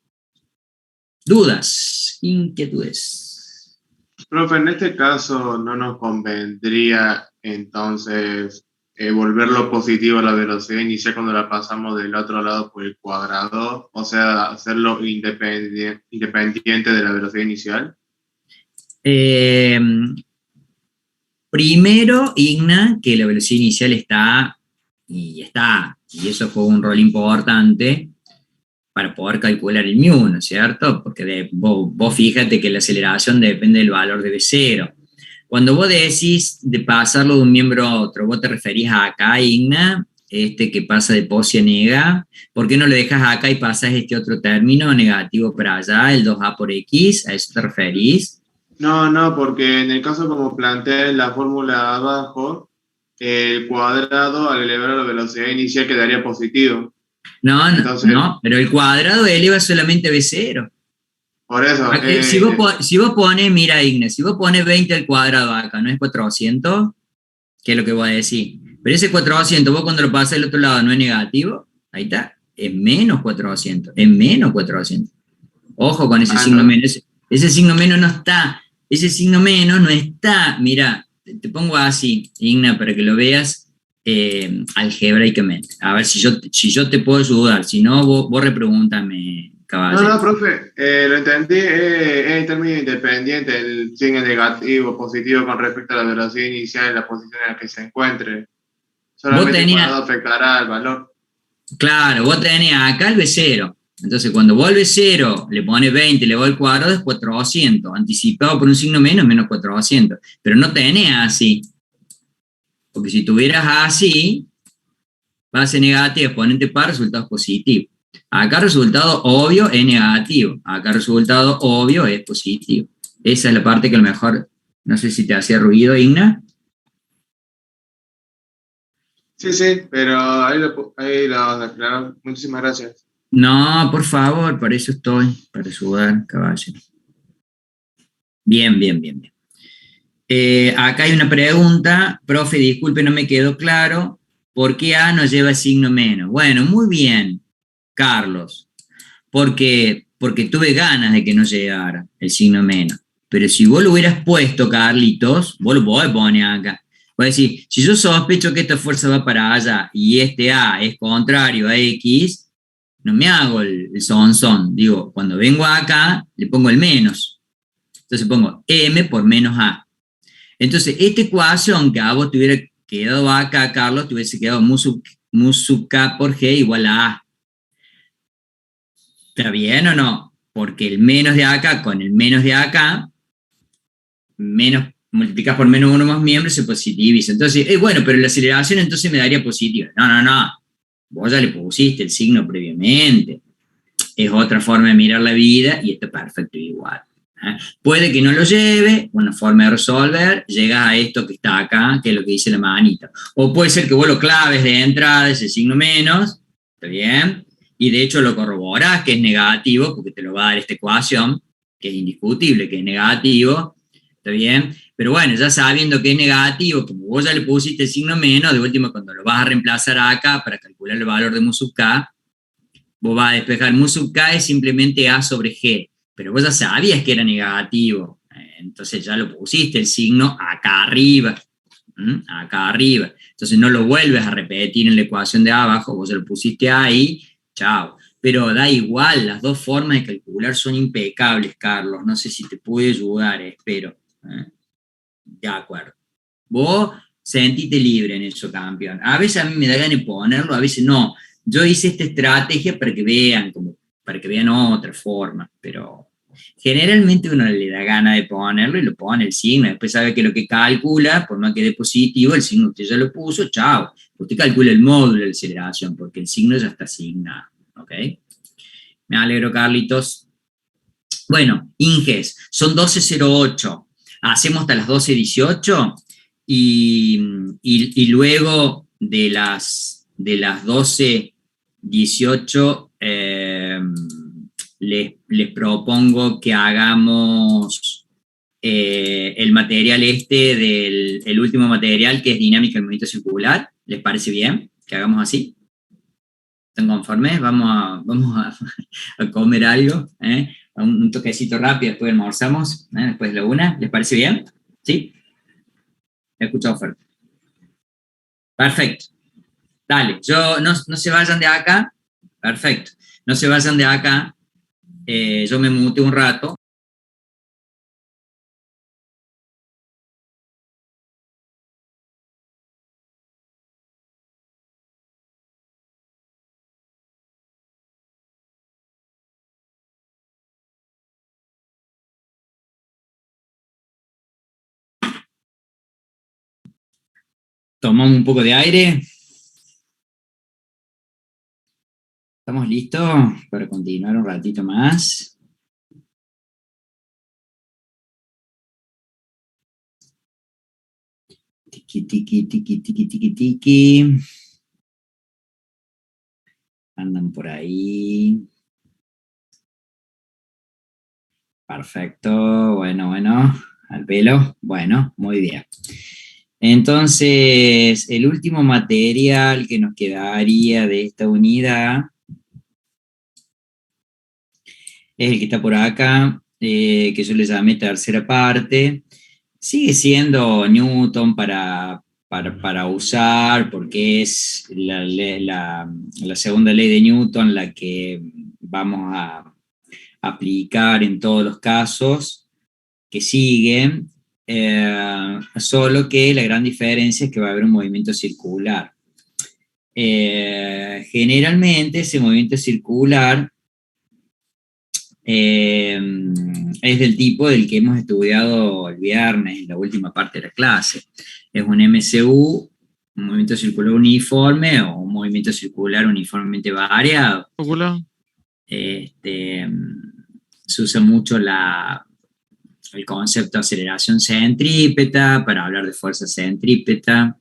¿Dudas? ¿Inquietudes? Profe, en este caso no nos convendría entonces volverlo positivo a la velocidad inicial cuando la pasamos del otro lado por el cuadrado, o sea, hacerlo independiente de la velocidad inicial. Primero, Igna, que la velocidad inicial está, y eso fue un rol importante para poder calcular el μ, ¿no es cierto? Porque vos fíjate que la aceleración depende del valor de V0. Cuando vos decís de pasarlo de un miembro a otro, vos te referís a acá, Igna, que pasa de posi a nega. ¿Por qué no lo dejas acá y pasas este otro término negativo para allá, el 2a por x? ¿A eso te referís? No, porque en el caso como planteé en la fórmula abajo, el cuadrado al elevar a la velocidad inicial quedaría positivo. Entonces, no, pero el cuadrado eleva solamente V0. Por eso. Si vos pones, mira, Ignacio, si vos pones 20 al cuadrado acá, ¿no es 400? ¿Qué es lo que voy a decir? Pero ese 400, vos cuando lo pasas al otro lado, ¿no es negativo? Ahí está, es menos 400, es menos 400. Ojo con ese signo menos. Ese signo menos no está. Ese signo menos no está. Mira, te pongo así, Igna, para que lo veas algebraicamente. A ver si yo te puedo ayudar. Si no, vos repregúntame, caballero. No, profe, lo entendí, es en términos independientes el signo negativo, positivo con respecto a la velocidad inicial y la posición en la que se encuentre. Solamente el cuadrado afectará al valor. Claro, vos tenés acá el V0. Entonces, cuando vos al V0 le pones 20, le va al cuadrado, es 400. Anticipado por un signo menos 400. Pero no tenés así. Porque si tuvieras así, base negativa, exponente par, resultados positivos. Acá resultado obvio es negativo, acá resultado obvio es positivo. Esa es la parte que a lo mejor, no sé si te hacía ruido, Igna. Sí, pero ahí lo aclaro. Muchísimas gracias. No, por favor, para eso estoy, para ayudar, caballero. Bien. Acá hay una pregunta, profe, disculpe, no me quedó claro, ¿por qué A no lleva signo menos? Bueno, muy bien, Carlos, porque tuve ganas de que no llegara el signo menos, pero si vos lo hubieras puesto, Carlitos, vos lo podés poner acá. Voy a decir, si yo sospecho que esta fuerza va para allá y este A es contrario a X, no me hago el son. Digo, cuando vengo acá, le pongo el menos. Entonces pongo M por menos A. Entonces, esta ecuación que a vos te hubiera quedado acá, Carlos, te hubiese quedado mu sub K por G igual a A. ¿Está bien o no? Porque el menos de acá con el menos de acá, menos multiplicas por menos uno más miembros, se positiviza. Entonces, bueno, pero la aceleración entonces me daría positiva. No. Vos ya le pusiste el signo previamente. Es otra forma de mirar la vida y está perfecto igual. Puede que no lo lleve, una forma de resolver, llegas a esto que está acá, que es lo que dice la manita. O puede ser que vos lo claves de entrada, ese signo menos, ¿está bien? Y de hecho lo corroborás que es negativo, porque te lo va a dar esta ecuación, que es indiscutible, que es negativo, ¿está bien? Pero bueno, ya sabiendo que es negativo, como vos ya le pusiste el signo menos, de último cuando lo vas a reemplazar acá para calcular el valor de mu sub k, vos vas a despejar mu sub k es simplemente A sobre G, pero vos ya sabías que era negativo, entonces ya lo pusiste el signo acá arriba, entonces no lo vuelves a repetir en la ecuación de abajo, vos ya lo pusiste ahí, chao. Pero da igual, las dos formas de calcular son impecables, Carlos, no sé si te pude ayudar, espero. De acuerdo. Vos sentite libre en eso, campeón. A veces a mí me da ganas de ponerlo, a veces no. Yo hice esta estrategia para que vean otra forma, pero generalmente uno le da ganas de ponerlo y lo pone el signo, después sabe que lo que calcula, por más que dé positivo, el signo usted ya lo puso, chao. Usted calcula el módulo de aceleración, porque el signo ya está asignado, ¿ok? Me alegro, Carlitos. Bueno, Inges, son 12:08. Hacemos hasta las 12:18 y luego de las 12:18 les propongo que hagamos el material el último material que es dinámica del movimiento circular. ¿Les parece bien que hagamos así? ¿Están conformes? Vamos a comer algo, un toquecito rápido, después almorzamos, después de la 1. ¿Les parece bien? ¿Sí? He escuchado fuerte. Perfecto. Dale, no se vayan de acá. Perfecto. No se vayan de acá. Yo me muteo un rato. Tomamos un poco de aire. ¿Estamos listos para continuar un ratito más? Tiki. Andan por ahí. Perfecto, bueno, al pelo. Bueno, muy bien. Entonces, el último material que nos quedaría de esta unidad es el que está por acá, que yo le llamé tercera parte. Sigue siendo Newton para usar, porque es la segunda ley de Newton la que vamos a aplicar en todos los casos que siguen, solo que la gran diferencia es que va a haber un movimiento circular. Generalmente ese movimiento circular es del tipo del que hemos estudiado el viernes, en la última parte de la clase. Es un MCU, un movimiento circular uniforme, o un movimiento circular uniformemente variado. Hola. Se usa mucho el concepto de aceleración centrípeta para hablar de fuerza centrípeta,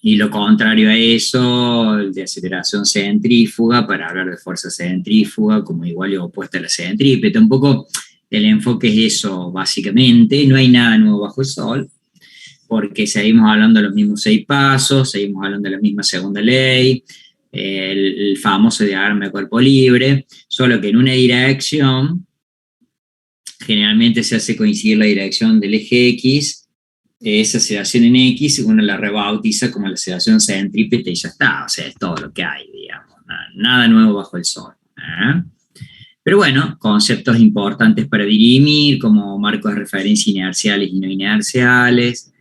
y lo contrario a eso, el de aceleración centrífuga para hablar de fuerza centrífuga como igual y opuesta a la centrípeta. Un poco el enfoque es eso, básicamente. No hay nada nuevo bajo el sol, porque seguimos hablando de los mismos 6 pasos, seguimos hablando de la misma segunda ley, el famoso diagrama de cuerpo libre, solo que en una dirección generalmente se hace coincidir la dirección del eje X. Esa aceleración en X uno la rebautiza como la aceleración centrípeta y ya está, o sea, es todo lo que hay, digamos, nada nuevo bajo el sol. Pero bueno, conceptos importantes para dirimir, como marcos de referencia inerciales y no inerciales,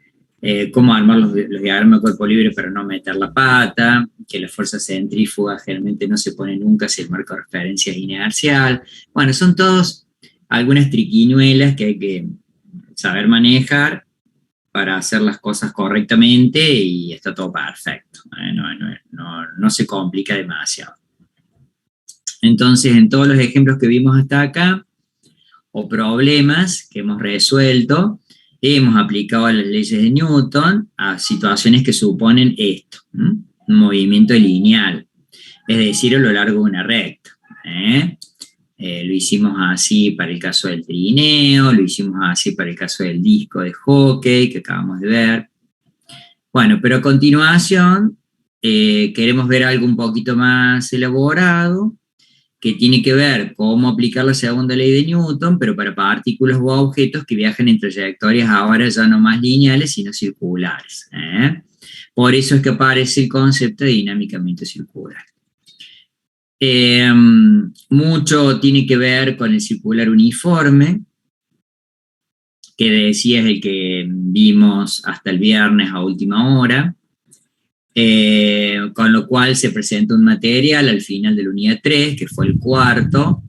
cómo armar los diagramas de cuerpo libre para no meter la pata, que la fuerza centrífuga generalmente no se pone nunca si el marco de referencia es inercial. Bueno, son todos algunas triquiñuelas que hay que saber manejar para hacer las cosas correctamente y está todo perfecto. No se complica demasiado. Entonces, en todos los ejemplos que vimos hasta acá, o problemas que hemos resuelto, hemos aplicado las leyes de Newton a situaciones que suponen esto, un movimiento lineal, es decir, a lo largo de una recta. Lo hicimos así para el caso del trineo, lo hicimos así para el caso del disco de hockey que acabamos de ver. Bueno, pero a continuación queremos ver algo un poquito más elaborado, que tiene que ver cómo aplicar la segunda ley de Newton, pero para partículas o objetos que viajan en trayectorias ahora ya no más lineales, sino circulares. Por eso es que aparece el concepto de dinámicamente circular. Mucho tiene que ver con el circular uniforme, que decía es el que vimos hasta el viernes a última hora, con lo cual se presenta un material al final de la unidad 3, que fue el cuarto,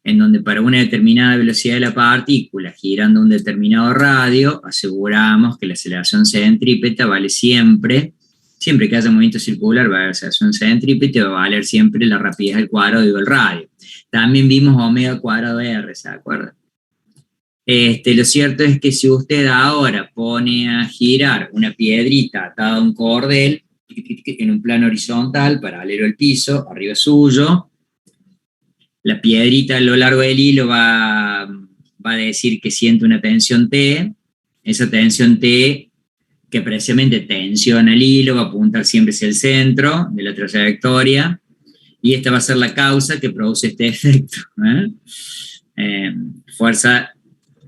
en donde para una determinada velocidad de la partícula, girando un determinado radio, aseguramos que la aceleración centrípeta vale siempre que haya movimiento circular, va a haber aceleración centrípeta, va a valer siempre la rapidez al cuadrado del radio. También vimos omega cuadrado R, ¿se acuerdan? Lo cierto es que si usted ahora pone a girar una piedrita atada a un cordel en un plano horizontal, paralelo al piso, arriba suyo, la piedrita a lo largo del hilo va a decir que siente una tensión T, esa tensión T que precisamente tensiona el hilo, va a apuntar siempre hacia el centro de la trayectoria, y esta va a ser la causa que produce este efecto. Fuerza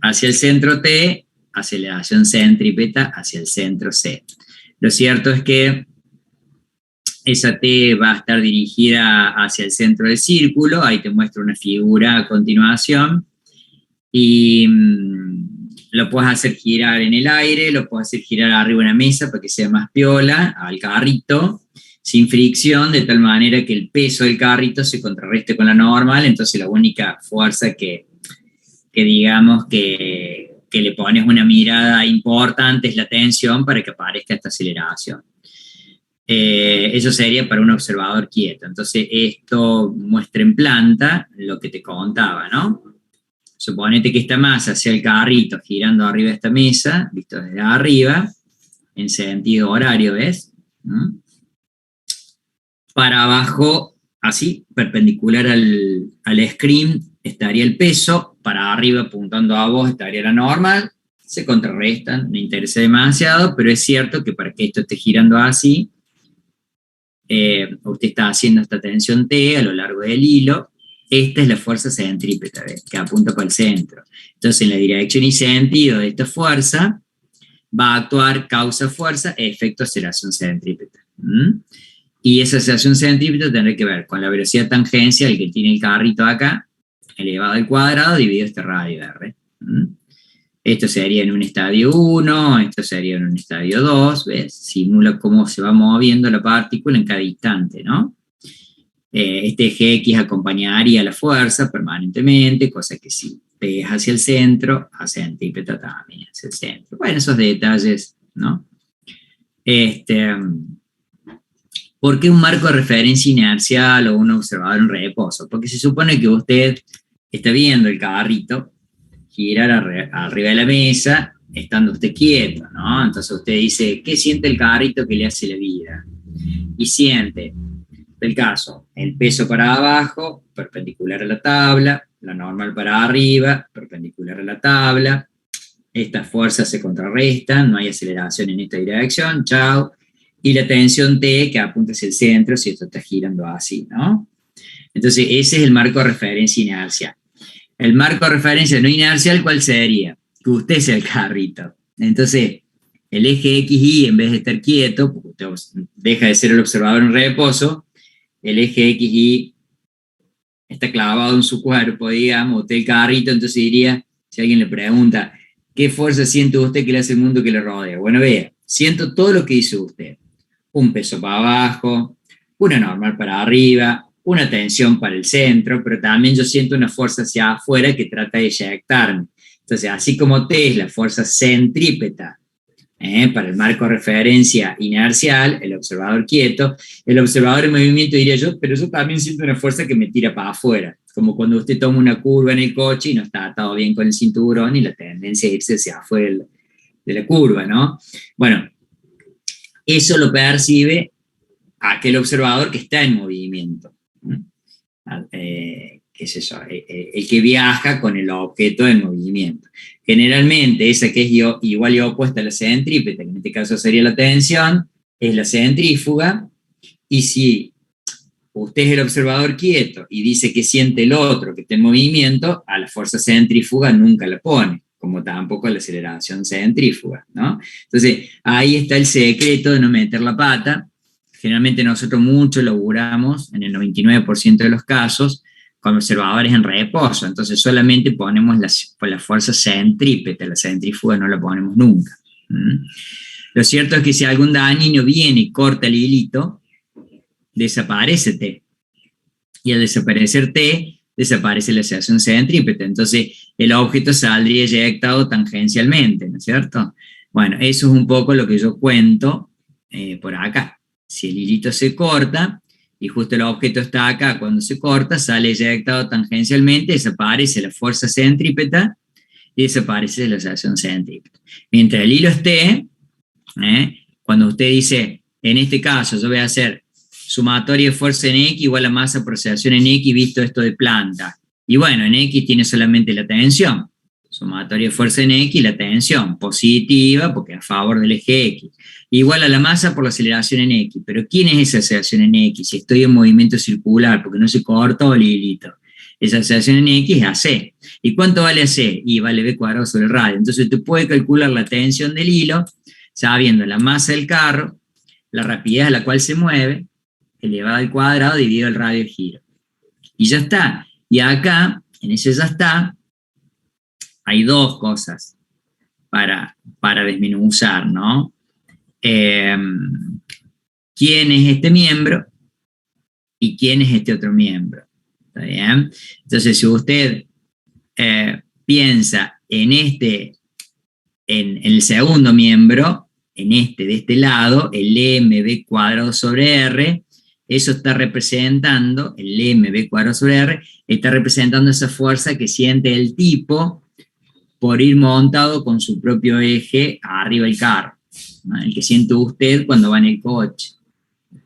hacia el centro T, aceleración centrípeta hacia el centro C. Lo cierto es que esa T va a estar dirigida hacia el centro del círculo, ahí te muestro una figura a continuación, y lo puedes hacer girar en el aire, lo puedes hacer girar arriba de una mesa para que sea más piola, al carrito, sin fricción, de tal manera que el peso del carrito se contrarreste con la normal, entonces la única fuerza que digamos que le pones una mirada importante es la tensión para que aparezca esta aceleración. Eso sería para un observador quieto. Entonces esto muestra en planta lo que te contaba, ¿no? Suponete que esta masa sea el carrito girando arriba de esta mesa, visto desde arriba, en sentido horario, ¿ves? ¿No? Para abajo, así, perpendicular al screen, estaría el peso, para arriba apuntando a vos estaría la normal, se contrarrestan, no interesa demasiado, pero es cierto que para que esto esté girando así, usted está haciendo esta tensión T a lo largo del hilo. Esta es la fuerza centrípeta, ¿ves? Que apunta para el centro. Entonces, en la dirección y sentido de esta fuerza, va a actuar causa-fuerza, efecto aceleración centrípeta. Y esa aceleración centrípeta tendrá que ver con la velocidad tangencial que tiene el carrito acá, elevado al cuadrado, dividido este radio R. Esto sería en un estadio 1, esto sería en un estadio 2, ¿ves? Simula cómo se va moviendo la partícula en cada instante, ¿no? Este eje X acompañaría la fuerza permanentemente, cosa que si pegas hacia el centro, hacia centrípeta también hacia el centro. Bueno, esos detalles, ¿no? ¿Por qué un marco de referencia inercial o un observador en reposo? Porque se supone que usted está viendo el carrito girar arriba de la mesa, estando usted quieto, ¿no? Entonces usted dice, ¿qué siente el carrito que le hace la vida? Y siente, el caso, el peso para abajo, perpendicular a la tabla, la normal para arriba, perpendicular a la tabla, estas fuerzas se contrarrestan, no hay aceleración en esta dirección, chao, y la tensión T que apunta hacia el centro si esto está girando así, ¿no? Entonces ese es el marco de referencia inercial. El marco de referencia no inercial, ¿cuál sería? Que usted sea el carrito. Entonces, el eje XY, en vez de estar quieto, porque usted deja de ser el observador en reposo, el eje XY está clavado en su cuerpo, digamos, usted el carrito, entonces diría, si alguien le pregunta, ¿qué fuerza siente usted que le hace el mundo que le rodea? Bueno, vea, siento todo lo que hizo usted. Un peso para abajo, una normal para arriba, una tensión para el centro, pero también yo siento una fuerza hacia afuera que trata de eyectarme. Entonces, así como T es la fuerza centrípeta para el marco de referencia inercial, el observador quieto, el observador en movimiento diría yo, pero yo también siento una fuerza que me tira para afuera, como cuando usted toma una curva en el coche y no está atado bien con el cinturón y la tendencia es irse hacia afuera de la curva, ¿no? Bueno, eso lo percibe aquel observador que está en movimiento. ¿Qué es eso? El que viaja con el objeto en movimiento. Generalmente esa que es igual y opuesta a la centrípeta, que en este caso sería la tensión, es la centrífuga, y si usted es el observador quieto y dice que siente el otro que está en movimiento, a la fuerza centrífuga nunca la pone, como tampoco a la aceleración centrífuga, ¿no? Entonces ahí está el secreto de no meter la pata. Generalmente nosotros mucho laburamos, en el 99% de los casos, con observadores en reposo, entonces solamente ponemos la fuerza centrípeta, la centrífuga no la ponemos nunca. Lo cierto es que si algún dañino viene y corta el hilito, desaparece T. Y al desaparecer T, desaparece la asociación centrípeta, entonces el objeto saldría eyectado tangencialmente, ¿no es cierto? Bueno, eso es un poco lo que yo cuento por acá. Si el hilito se corta, y justo el objeto está acá, cuando se corta, sale eyectado tangencialmente, desaparece la fuerza centrípeta y desaparece la asociación centrípeta. Mientras el hilo esté, cuando usted dice, en este caso yo voy a hacer sumatoria de fuerza en X igual a masa por asociación en X, visto esto de planta. Y bueno, en X tiene solamente la tensión. Sumatoria de fuerza en X, la tensión positiva, porque a favor del eje X. Igual a la masa por la aceleración en X. Pero ¿quién es esa aceleración en X? Si estoy en movimiento circular, porque no se corta el hilito. Esa aceleración en X es AC. ¿Y cuánto vale AC? Y vale V cuadrado sobre el radio. Entonces usted puede calcular la tensión del hilo, sabiendo la masa del carro, la rapidez a la cual se mueve, elevada al cuadrado dividido el radio de giro. Y ya está. Y acá, en ese ya está, hay dos cosas para desmenuzar, ¿no? ¿Quién es este miembro y quién es este otro miembro? ¿Está bien? Entonces, si usted piensa en el segundo miembro, de este lado, el mv cuadrado sobre r, eso está representando, el mv cuadrado sobre r, está representando esa fuerza que siente el tipo por ir montado con su propio eje arriba del carro, ¿no? El que siente usted cuando va en el coche.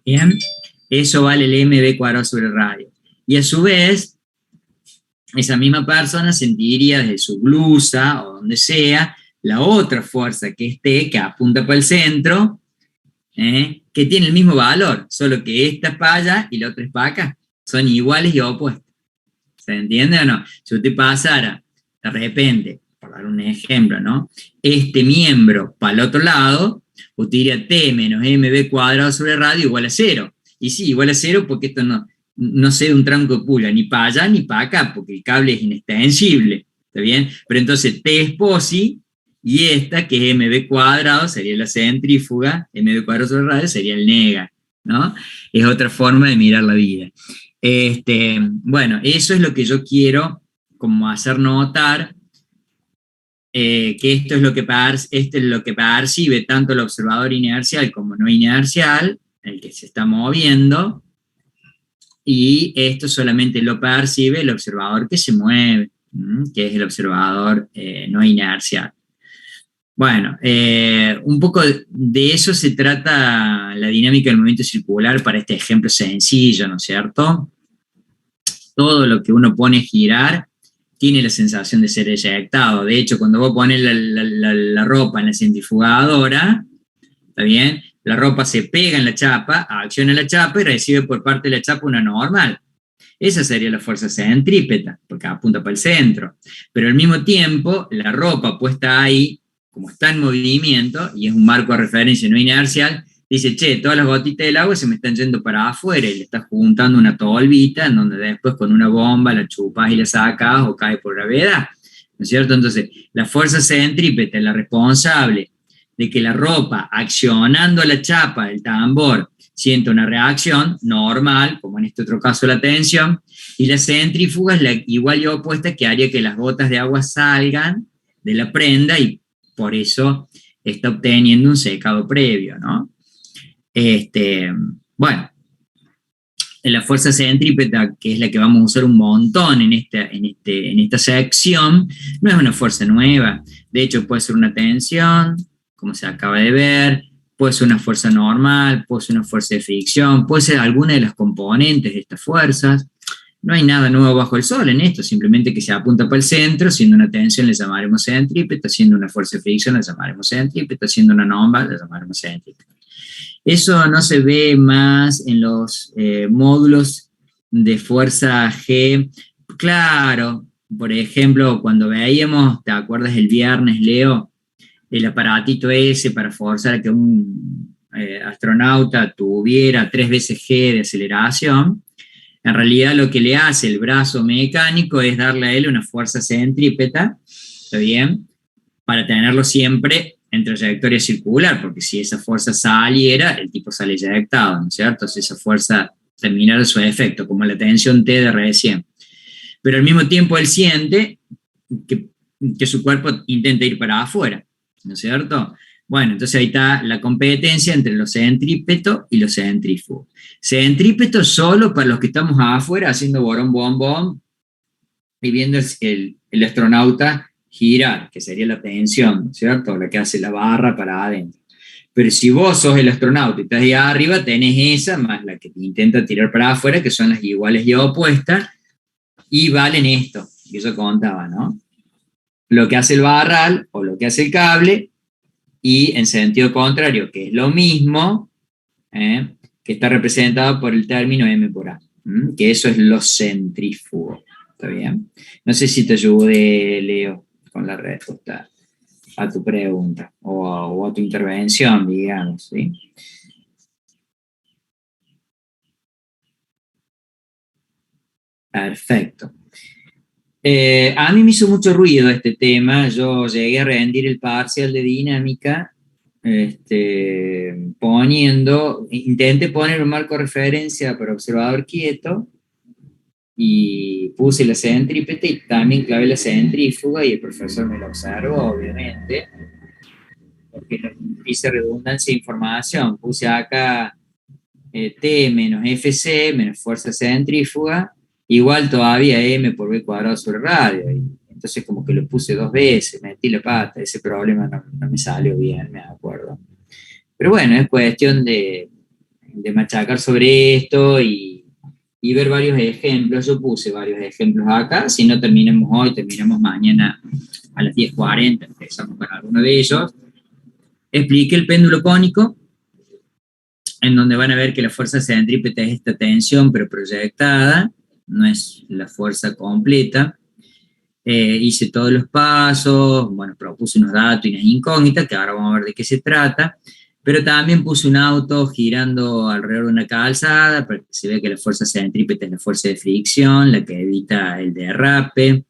¿Bien? Eso vale el mv cuadrado sobre el radio. Y a su vez, esa misma persona sentiría desde su blusa o donde sea la otra fuerza que es T, que apunta para el centro, que tiene el mismo valor, solo que esta es para allá y la otra es para acá. Son iguales y opuestos. ¿Se entiende o no? Si usted pasara de repente, por dar un ejemplo, ¿no? Este miembro para el otro lado, usted diría T menos mv cuadrado sobre radio igual a 0. Y sí, igual a 0 porque esto no cede un tronco de pula ni para allá ni para acá, porque el cable es inextensible. ¿Está bien? Pero entonces T es posi, y esta, que es mv cuadrado, sería la centrífuga, mv cuadrado sobre radio sería el nega, ¿no? Es otra forma de mirar la vida. Bueno, eso es lo que yo quiero como hacer notar que esto es lo que percibe tanto el observador inercial como no inercial, el que se está moviendo, y esto solamente lo percibe el observador que se mueve, que es el observador no inercial. Bueno, un poco de eso se trata la dinámica del movimiento circular para este ejemplo sencillo, ¿no es cierto? Todo lo que uno pone a girar tiene la sensación de ser eyectado. De hecho, cuando vos pones la ropa en la centrifugadora, ¿está bien? La ropa se pega en la chapa, acciona la chapa y recibe por parte de la chapa una normal. Esa sería la fuerza centrípeta, porque apunta para el centro. Pero al mismo tiempo, la ropa puesta ahí, como está en movimiento, y es un marco de referencia no inercial, dice, che, todas las gotitas del agua se me están yendo para afuera, y le estás juntando una tolvita, en donde después con una bomba la chupas y la sacas, o cae por gravedad, ¿no es cierto? Entonces, la fuerza centrípeta es la responsable de que la ropa, accionando la chapa del tambor, siente una reacción normal, como en este otro caso la tensión, y la centrífuga es la igual y opuesta, que haría que las gotas de agua salgan de la prenda y por eso está obteniendo un secado previo, ¿no? Bueno, la fuerza centrípeta, que es la que vamos a usar un montón en esta sección, no es una fuerza nueva. De hecho, puede ser una tensión, como se acaba de ver, puede ser una fuerza normal, puede ser una fuerza de fricción, puede ser alguna de las componentes de estas fuerzas. No hay nada nuevo bajo el sol en esto, simplemente que se apunta para el centro, siendo una tensión le llamaremos centrípeta, siendo una fuerza de fricción le llamaremos centrípeta, siendo una normal le llamaremos centrípeta. Eso no se ve más en los módulos de fuerza G. Claro, por ejemplo, cuando veíamos, ¿te acuerdas el viernes, Leo? El aparatito ese para forzar a que un astronauta tuviera 3 veces G de aceleración. En realidad lo que le hace el brazo mecánico es darle a él una fuerza centrípeta, ¿está bien? Para tenerlo siempre en trayectoria circular, porque si esa fuerza saliera, el tipo sale eyectado, ¿no es cierto? Si esa fuerza terminara su efecto, como la tensión T de recién. Pero al mismo tiempo él siente que su cuerpo intenta ir para afuera, ¿no es cierto? Bueno, entonces ahí está la competencia entre los centrípetos y los centrífugos. Centrípeto solo para los que estamos afuera haciendo borón, bom, y viendo el astronauta girar, que sería la tensión, ¿no es cierto? La que hace la barra para adentro. Pero si vos sos el astronauta y estás ahí arriba, tenés esa más la que intenta tirar para afuera, que son las iguales y opuestas, y valen esto, que yo contaba, ¿no? Lo que hace el barral o lo que hace el cable, y en sentido contrario, que es lo mismo, que está representado por el término M por A, que eso es lo centrífugo. ¿Está bien? No sé si te ayudé, Leo, con la respuesta a tu pregunta o a tu intervención, digamos, ¿sí? Perfecto. A mí me hizo mucho ruido este tema. Yo llegué a rendir el parcial de dinámica intenté poner un marco de referencia para observador quieto y puse la centrípeta y también clavé la centrífuga y el profesor me lo observó, obviamente, porque hice redundancia de información. Puse acá T menos FC menos fuerza centrífuga igual todavía M por B cuadrado sobre radio. Y entonces como que lo puse 2 veces, metí la pata, ese problema no me salió bien, me acuerdo. Pero bueno, es cuestión de machacar sobre esto y ver varios ejemplos. Yo puse varios ejemplos acá, si no terminamos hoy, terminamos mañana a las 10:40, empezamos con alguno de ellos. Expliqué el péndulo cónico, en donde van a ver que la fuerza centrípeta es esta tensión, pero proyectada, no es la fuerza completa. Hice todos los pasos, bueno, propuse unos datos y unas incógnitas, que ahora vamos a ver de qué se trata, pero también puse un auto girando alrededor de una calzada, para que se vea que la fuerza centrípeta es la fuerza de fricción, la que evita el derrape.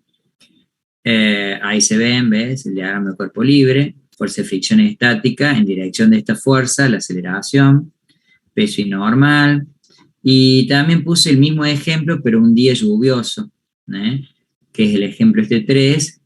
Ahí se ven, ¿ves? El diagrama de cuerpo libre, fuerza de fricción estática, en dirección de esta fuerza, la aceleración, peso y normal. Y también puse el mismo ejemplo, pero un día lluvioso, que es el ejemplo 3,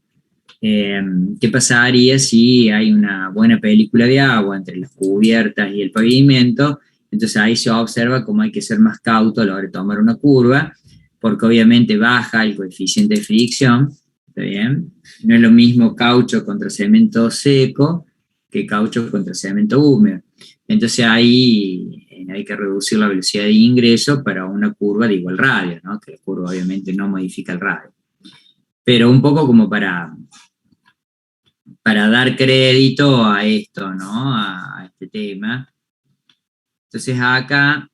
¿Qué pasaría si hay una buena película de agua entre las cubiertas y el pavimento? Entonces ahí se observa cómo hay que ser más cauto a la hora de tomar una curva, porque obviamente baja el coeficiente de fricción, ¿está bien? No es lo mismo caucho contra cemento seco que caucho contra cemento húmedo. Entonces ahí hay que reducir la velocidad de ingreso para una curva de igual radio, ¿no? Que la curva obviamente no modifica el radio. Pero un poco como para dar crédito a esto, ¿no? A este tema. Entonces acá,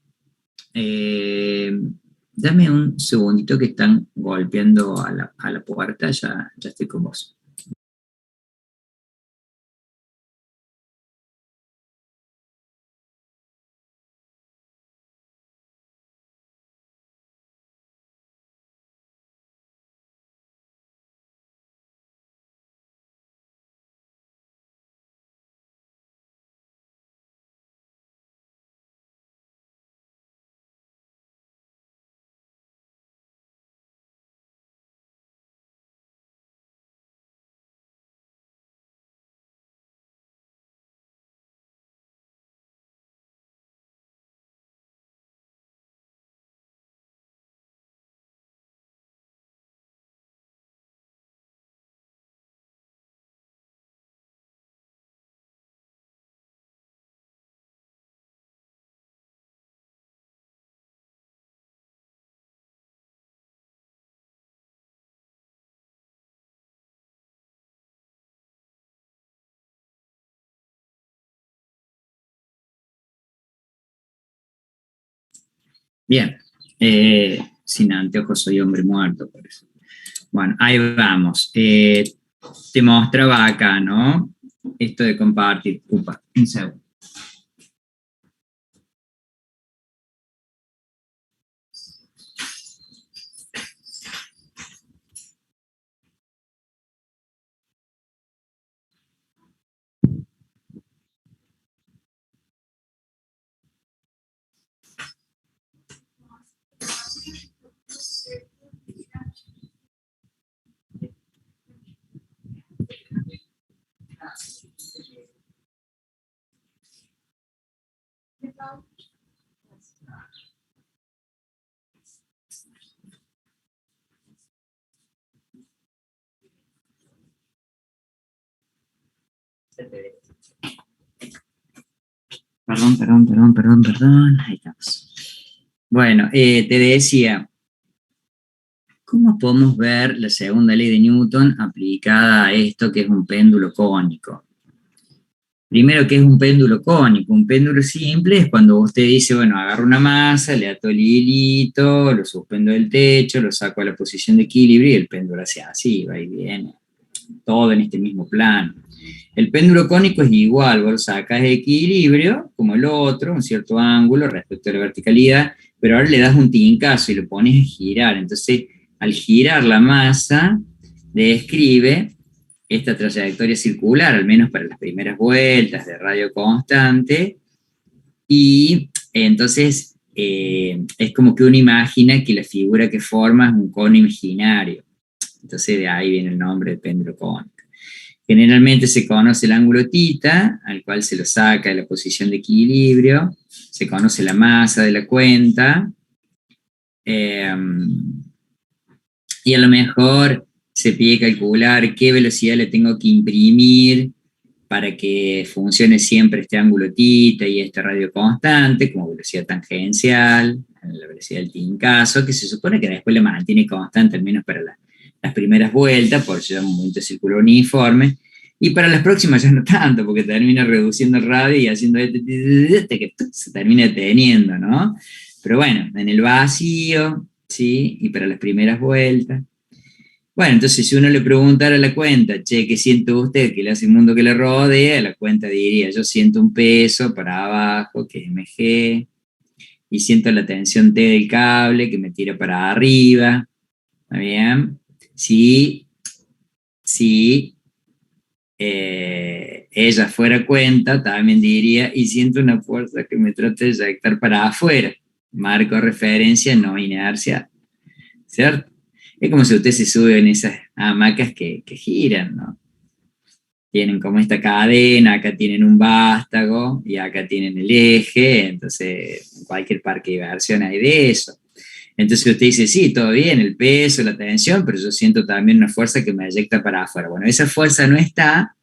dame un segundito que están golpeando a la puerta, ya estoy con vos. Bien, sin anteojos soy hombre muerto, por eso. Bueno, ahí vamos. Te mostraba acá, ¿no? Esto de compartir. Upa, un segundo. Perdón. Ahí estamos. Bueno, te decía, ¿cómo podemos ver la segunda ley de Newton aplicada a esto que es un péndulo cónico? Primero, ¿qué es un péndulo cónico? Un péndulo simple es cuando usted dice, bueno, agarro una masa, le ato el hilito, lo suspendo del techo, lo saco a la posición de equilibrio y el péndulo hace así, va y viene. Todo en este mismo plano. El péndulo cónico es igual, vos lo sacas de equilibrio, como el otro, un cierto ángulo respecto a la verticalidad, pero ahora le das un tincazo y lo pones a girar. Entonces, al girar la masa, describe esta trayectoria circular, al menos para las primeras vueltas de radio constante, y entonces es como que uno imagina que la figura que forma es un cono imaginario. Entonces de ahí viene el nombre de péndulo cónico. Generalmente se conoce el ángulo θ, al cual se lo saca de la posición de equilibrio, se conoce la masa de la cuenta, y a lo mejor se pide calcular qué velocidad le tengo que imprimir para que funcione siempre este ángulo θ y este radio constante, como velocidad tangencial, la velocidad del tincazo, que se supone que después la mantiene constante, al menos para las primeras vueltas, por eso es un movimiento circular uniforme, y para las próximas ya no tanto, porque termina reduciendo el radio y haciendo hasta que se termina deteniendo, ¿no? Pero bueno, en el vacío, ¿sí? Y para las primeras vueltas. Bueno, entonces si uno le preguntara a la cuenta, che, ¿qué siente usted que le hace el mundo que le rodea? La cuenta diría, yo siento un peso para abajo, que es mg, y siento la tensión T del cable que me tira para arriba. ¿Está bien? Si ella fuera cuenta, también diría, y siento una fuerza que me trata de eyectar para afuera. Marco referencia, no inercia, ¿cierto? Es como si usted se sube hamacas que giran, ¿no? Tienen como esta cadena, acá tienen un vástago y acá tienen el eje, entonces en cualquier parque de diversión hay de eso. Entonces usted dice, sí, todo bien, el peso, la tensión, pero yo siento también una fuerza que me eyecta para afuera. Bueno, esa fuerza no está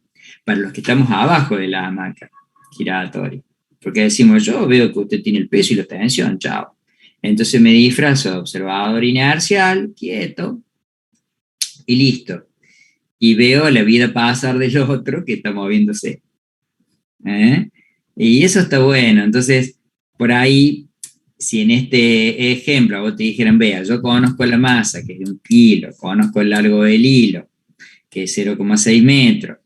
para los que estamos abajo de la hamaca giratoria. Porque decimos, yo veo que usted tiene el peso y la tensión, chao. Entonces me disfrazo de observador inercial, quieto, y listo. Y veo la vida pasar del otro que está moviéndose. ¿Eh? Y eso está bueno. Entonces, por ahí, si en este ejemplo a vos te dijeran, vea, yo conozco la masa, que es de 1 kilo, conozco el largo del hilo, que es 0,6 metros,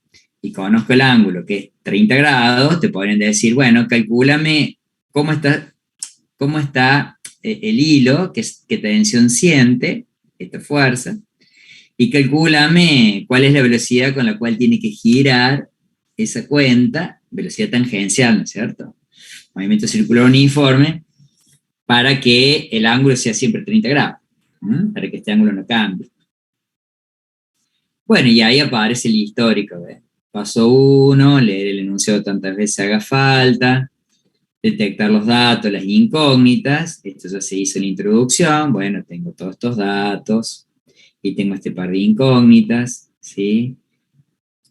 y conozco el ángulo, que es 30 grados, te podrían decir, bueno, calcúlame cómo está el hilo, qué tensión siente, esta fuerza, y calcúlame cuál es la velocidad con la cual tiene que girar esa cuenta, velocidad tangencial, ¿no es cierto? Movimiento circular uniforme, para que el ángulo sea siempre 30 grados, para que este ángulo no cambie. Bueno, y ahí aparece el histórico. Paso 1, leer el enunciado tantas veces haga falta, detectar los datos, las incógnitas, esto ya se hizo en la introducción, bueno, tengo todos estos datos, y tengo este par de incógnitas, ¿sí?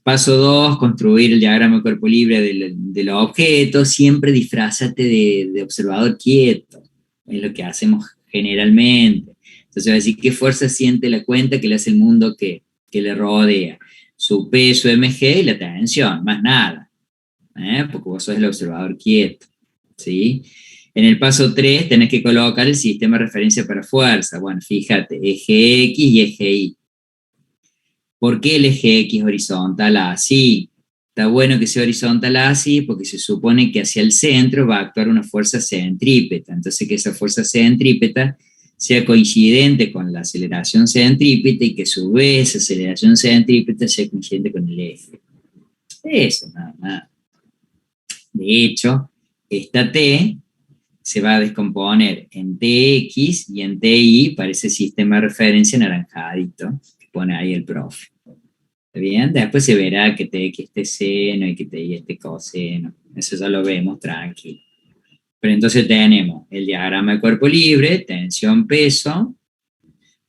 Paso 2, construir el diagrama de cuerpo libre del objeto, siempre disfrázate de observador quieto, es lo que hacemos generalmente. Entonces va a decir, ¿qué fuerza siente la cuenta que le hace el mundo que le rodea? Su peso mg y la tensión, más nada, porque vos sos el observador quieto, ¿sí? En el paso 3 tenés que colocar el sistema de referencia para fuerza. Bueno, fíjate, eje X y eje Y. ¿Por qué el eje X horizontal así? Está bueno que sea horizontal así porque se supone que hacia el centro va a actuar una fuerza centrípeta. Entonces que esa fuerza centrípeta sea coincidente con la aceleración centrípeta y que a su vez esa aceleración centrípeta sea coincidente con el eje. Eso, nada más. De hecho, esta T se va a descomponer en Tx y en Ti para ese sistema de referencia naranjadito que pone ahí el profe. ¿Está bien? Después se verá que Tx este seno y que Ti este coseno. Eso ya lo vemos tranquilo. Pero entonces tenemos el diagrama de cuerpo libre, tensión, peso.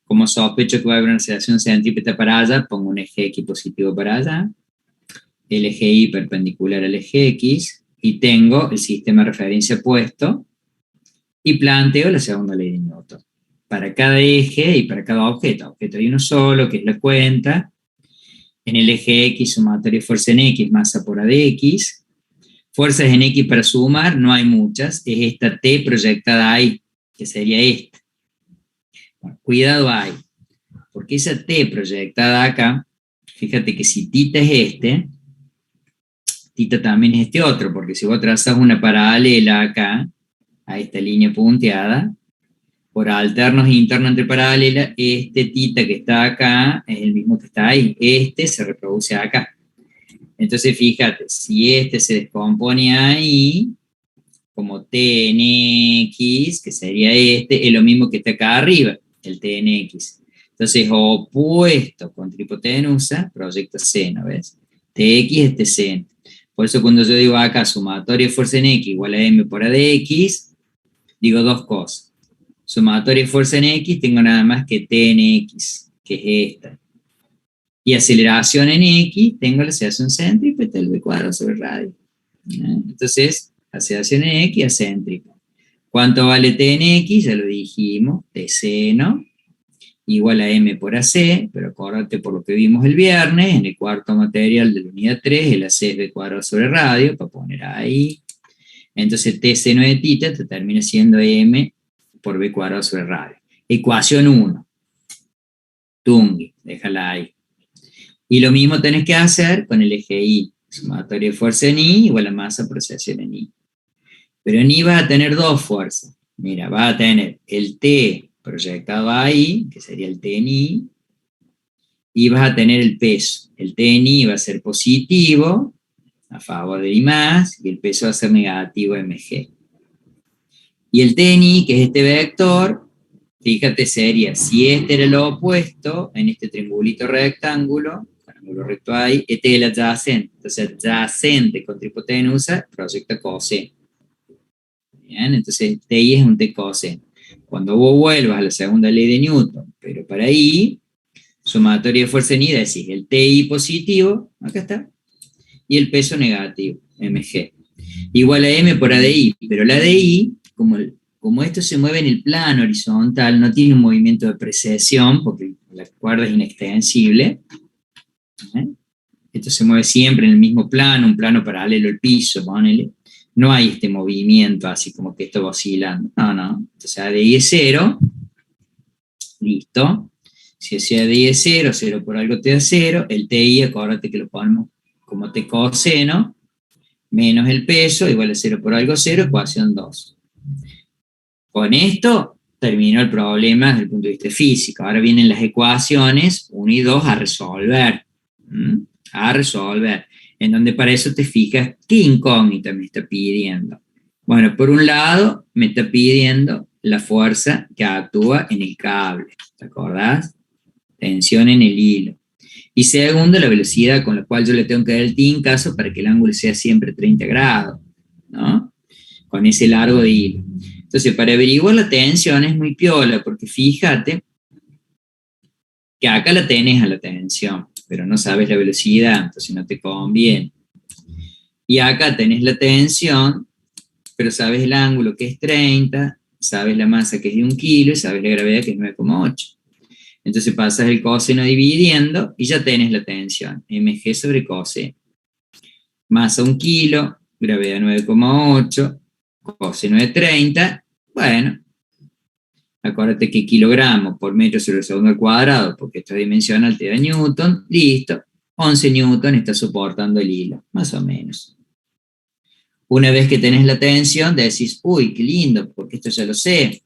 Como sospecho que va a haber una aceleración centrípeta para allá, pongo un eje X positivo para allá, el eje Y perpendicular al eje X, y tengo el sistema de referencia puesto, y planteo la segunda ley de Newton. Para cada eje y para cada objeto hay uno solo, que es la cuenta. En el eje X, sumatoria de fuerza en X, masa por A de X. Fuerzas en X para sumar, no hay muchas, es esta T proyectada ahí, que sería esta. Bueno, cuidado ahí, porque esa T proyectada acá, fíjate que si θ es este, θ también es este otro, porque si vos trazas una paralela acá, a esta línea punteada, por alternos e internos entre paralelas, este θ que está acá es el mismo que está ahí, este se reproduce acá. Entonces fíjate, si este se descompone ahí, como T en X, que sería este, es lo mismo que está acá arriba, el T en X. Entonces, opuesto contra hipotenusa, proyecta seno, ¿ves? Tx este seno. Por eso cuando yo digo acá, sumatoria de fuerza en X igual a M por A de X, digo dos cosas. Sumatoria de fuerza en X, tengo nada más que T en X, que es esta. Y aceleración en X, tengo la aceleración centrípeta, el V cuadrado sobre radio. Entonces, aceleración en X, acéntrica. ¿Cuánto vale T en X? Ya lo dijimos, T seno, igual a M por AC, pero acuérdate por lo que vimos el viernes, en el cuarto material de la unidad 3, el AC es V cuadrado sobre radio, para poner ahí. Entonces, T seno de θ te termina siendo M por V cuadrado sobre radio. Ecuación 1. Tungi, déjala ahí. Y lo mismo tenés que hacer con el eje Y. Sumatoria de fuerza en Y igual a masa por aceleración en Y. Pero en Y vas a tener dos fuerzas. Mira, vas a tener el T proyectado ahí, que sería el T en Y, y vas a tener el peso. El T en Y va a ser positivo, a favor de I más, y el peso va a ser negativo mg. Y el T en Y, que es este vector, fíjate, sería, si este era lo opuesto, en este triangulito rectángulo, con ángulo recto ahí, este es el adyacente. Entonces, adyacente contra hipotenusa, proyecta coseno. Bien, entonces TI es un T coseno. Cuando vos vuelvas a la segunda ley de Newton, pero para I, sumatoria de fuerza en I, decís el TI positivo, acá está, y el peso negativo, mg, igual a m por ADI, pero la ADI, como esto se mueve en el plano horizontal, no tiene un movimiento de precesión, porque la cuerda es inextensible, ¿eh? Esto se mueve siempre en el mismo plano, un plano paralelo al piso, ponele. No hay este movimiento así como que esto va oscilando. No. Entonces ADI es 0. Listo. Si ese ADI es 0, 0 por algo te da 0. El TI, acuérdate que lo ponemos como T coseno, menos el peso, igual a 0 por algo 0, ecuación 2. Con esto terminó el problema desde el punto de vista físico. Ahora vienen las ecuaciones 1 y 2 a resolver. A resolver. En donde para eso te fijas qué incógnita me está pidiendo. Bueno, por un lado me está pidiendo la fuerza que actúa en el cable, ¿te acordás? Tensión en el hilo. Y segundo, la velocidad con la cual yo le tengo que dar el tincazo para que el ángulo sea siempre 30 grados, ¿no? Con ese largo de hilo. Entonces, para averiguar la tensión es muy piola, porque fíjate que acá la tenés a la tensión, pero no sabes la velocidad, entonces no te conviene. Y acá tenés la tensión, pero sabes el ángulo que es 30, sabes la masa que es de 1 kilo y sabes la gravedad que es 9,8. Entonces pasas el coseno dividiendo y ya tenés la tensión, mg sobre coseno. Masa 1 kilo, gravedad 9,8, coseno de 30, bueno, acuérdate que kilogramos por metro sobre segundo al cuadrado, porque esto es dimensional, te da Newton, listo, 11 Newton está soportando el hilo, más o menos. Una vez que tenés la tensión, decís, uy, qué lindo, porque esto ya lo sé.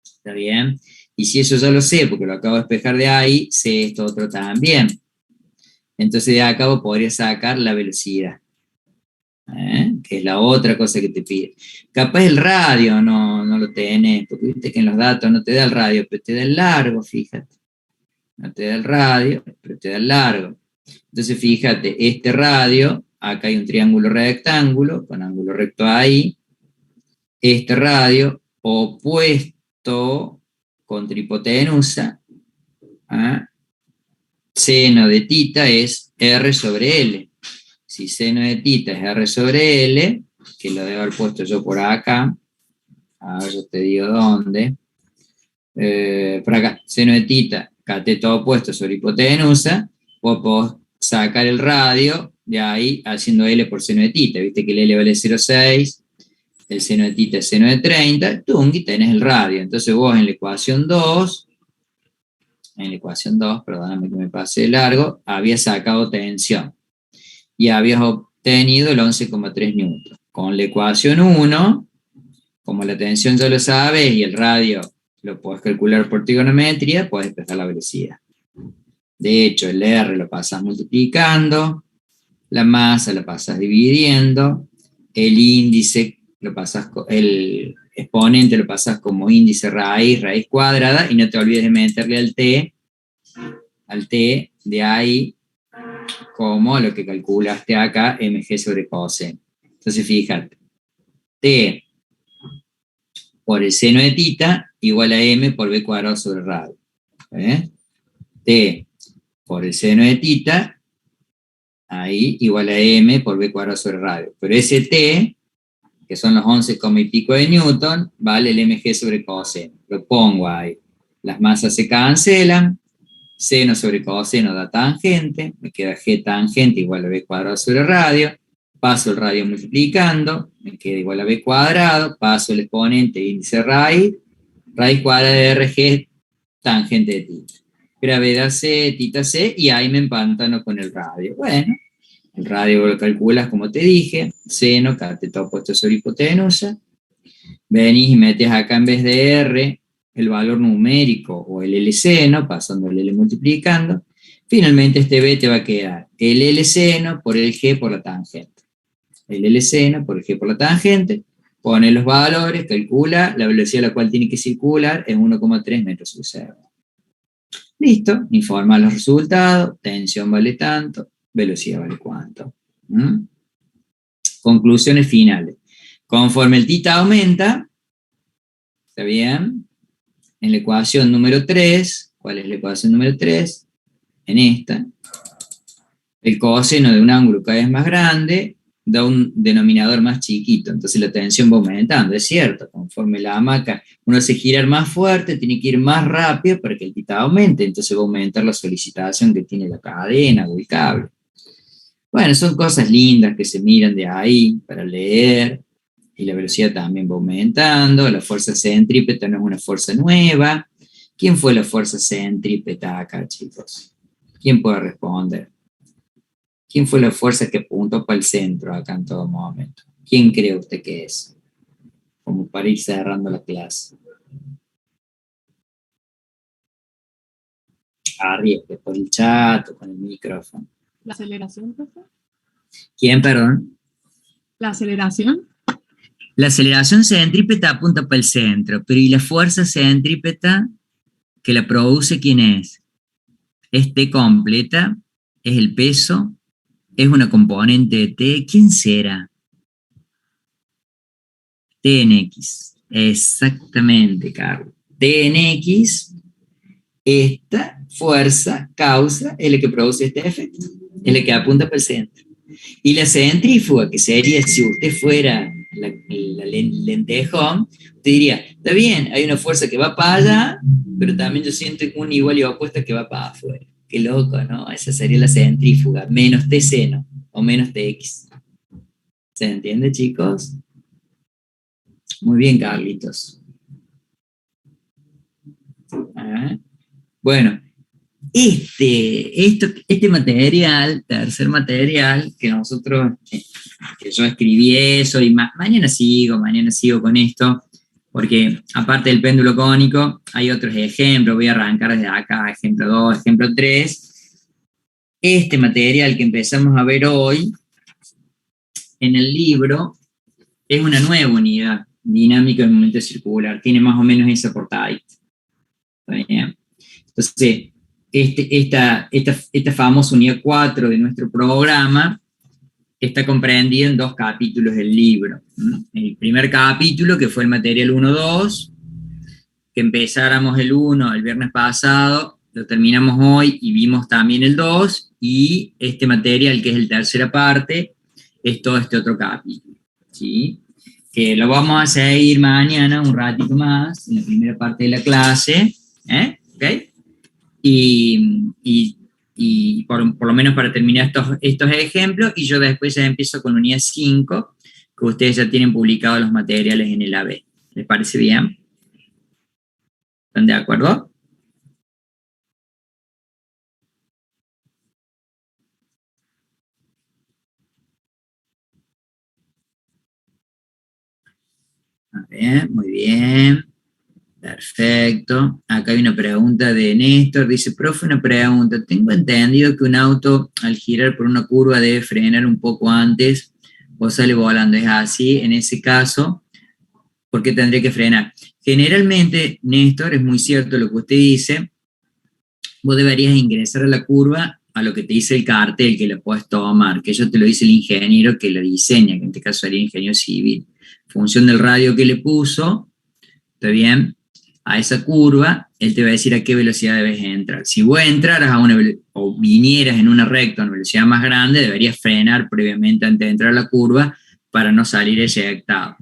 ¿Está bien? Y si eso ya lo sé, porque lo acabo de despejar de ahí, sé esto otro también. Entonces de acá podría sacar la velocidad, que es la otra cosa que te pide. Capaz el radio no lo tenés, porque viste que en los datos no te da el radio, pero te da el largo, fíjate. No te da el radio, pero te da el largo. Entonces fíjate, este radio, acá hay un triángulo rectángulo, con ángulo recto ahí. Este radio opuesto contra hipotenusa, seno de tita es R sobre L. Si seno de tita es R sobre L, que lo debo haber puesto yo por acá, ahora yo te digo dónde, por acá, seno de tita, cateto opuesto sobre hipotenusa, vos podés sacar el radio de ahí haciendo L por seno de tita, viste que el L vale 0,6, el seno de tita es seno de 30, y tenés el radio. Entonces vos en la ecuación 2, perdóname que me pasé de largo, habías sacado tensión y habías obtenido el 11,3 newton. Con la ecuación 1, como la tensión ya lo sabes y el radio lo puedes calcular por trigonometría, puedes despejar la velocidad. De hecho, el R lo pasas multiplicando, la masa la pasas dividiendo, el índice el exponente lo pasas como índice raíz cuadrada, y no te olvides de meterle al t de ahí como lo que calculaste acá, mg sobre coseno. Entonces fíjate, t por el seno de tita igual a m por b cuadrado sobre radio. T por el seno de tita, ahí igual a m por b cuadrado sobre radio. Pero ese t, que son los 11, y pico de newton, vale el mg sobre coseno. Lo pongo ahí. Las masas se cancelan, seno sobre coseno da tangente, me queda g tangente igual a b cuadrado sobre radio, paso el radio multiplicando, me queda igual a b cuadrado, paso el exponente índice raíz cuadrada de rg tangente de tita. Gravedad c, tita c, y ahí me empantano con el radio. Bueno, el radio lo calculas como te dije, seno, cateto opuesto sobre hipotenusa, venís y metes acá en vez de r el valor numérico o el L seno, pasando el L multiplicando, finalmente este B te va a quedar el L seno por el G por la tangente. El L seno por el G por la tangente, pone los valores, calcula, la velocidad a la cual tiene que circular es 1,3 metros sobre segundo. Listo, informa los resultados, tensión vale tanto, velocidad vale cuánto. Conclusiones finales. Conforme el θ aumenta, ¿está bien? En la ecuación número 3, ¿cuál es la ecuación número 3? En esta. El coseno de un ángulo cada vez más grande da un denominador más chiquito, entonces la tensión va aumentando, es cierto, conforme la hamaca uno hace girar más fuerte, tiene que ir más rápido para que el θ aumente, entonces va a aumentar la solicitación que tiene la cadena o el cable. Bueno, son cosas lindas que se miran de ahí para leer, y la velocidad también va aumentando, la fuerza centrípeta no es una fuerza nueva. ¿Quién fue la fuerza centrípeta acá, chicos? ¿Quién puede responder? ¿Quién fue la fuerza que apuntó para el centro acá en todo momento? ¿Quién cree usted que es? Como para ir cerrando la clase. Arriesgue por el chat o con el micrófono. ¿La aceleración, profe? ¿Quién, perdón? ¿La aceleración? La aceleración centrípeta apunta para el centro, pero ¿y la fuerza centrípeta que la produce quién es? ¿Es T completa? ¿Es el peso? ¿Es una componente de T? ¿Quién será? T en X. Exactamente, Carlos. T en X, esta fuerza, causa, es la que produce este efecto. Es la que apunta para el centro. Y la centrífuga, que sería si usted fuera la lentejón, usted diría, está bien, hay una fuerza que va para allá, pero también yo siento una igual y opuesta que va para afuera. Qué loco, ¿no? Esa sería la centrífuga, menos T seno o menos TX. ¿Se entiende, chicos? Muy bien, Carlitos. Bueno, este material, tercer material, que nosotros, que yo escribí eso, y mañana sigo con esto, porque aparte del péndulo cónico, hay otros ejemplos, voy a arrancar desde acá, ejemplo 2, ejemplo 3. Este material que empezamos a ver hoy, en el libro, es una nueva unidad, dinámica del momento circular, tiene más o menos esa portada. ¿Está bien? Entonces, esta famosa unidad 4 de nuestro programa está comprendida en 2 capítulos del libro. El primer capítulo, que fue el material 1-2, que empezáramos el 1 el viernes pasado, lo terminamos hoy y vimos también el 2, y este material, que es el tercera parte, es todo este otro capítulo, ¿sí? Que lo vamos a seguir mañana un ratito más, en la primera parte de la clase, ¿ok? Y por lo menos para terminar estos ejemplos, y yo después ya empiezo con unidad 5, que ustedes ya tienen publicados los materiales en el AB. ¿Les parece bien? ¿Están de acuerdo? A ver, muy bien. Perfecto. Acá hay una pregunta de Néstor. Dice, profe, una pregunta. Tengo entendido que un auto al girar por una curva debe frenar un poco antes o sale volando. ¿Es así? En ese caso, ¿por qué tendría que frenar? Generalmente, Néstor, es muy cierto lo que usted dice. Vos deberías ingresar a la curva a lo que te dice el cartel que lo puedes tomar, que eso te lo dice el ingeniero que lo diseña, que en este caso sería el ingeniero civil. En función del radio que le puso, ¿está bien? A esa curva, él te va a decir a qué velocidad debes entrar. Si vos entraras o vinieras en una recta a una velocidad más grande, deberías frenar previamente antes de entrar a la curva para no salir eyectado.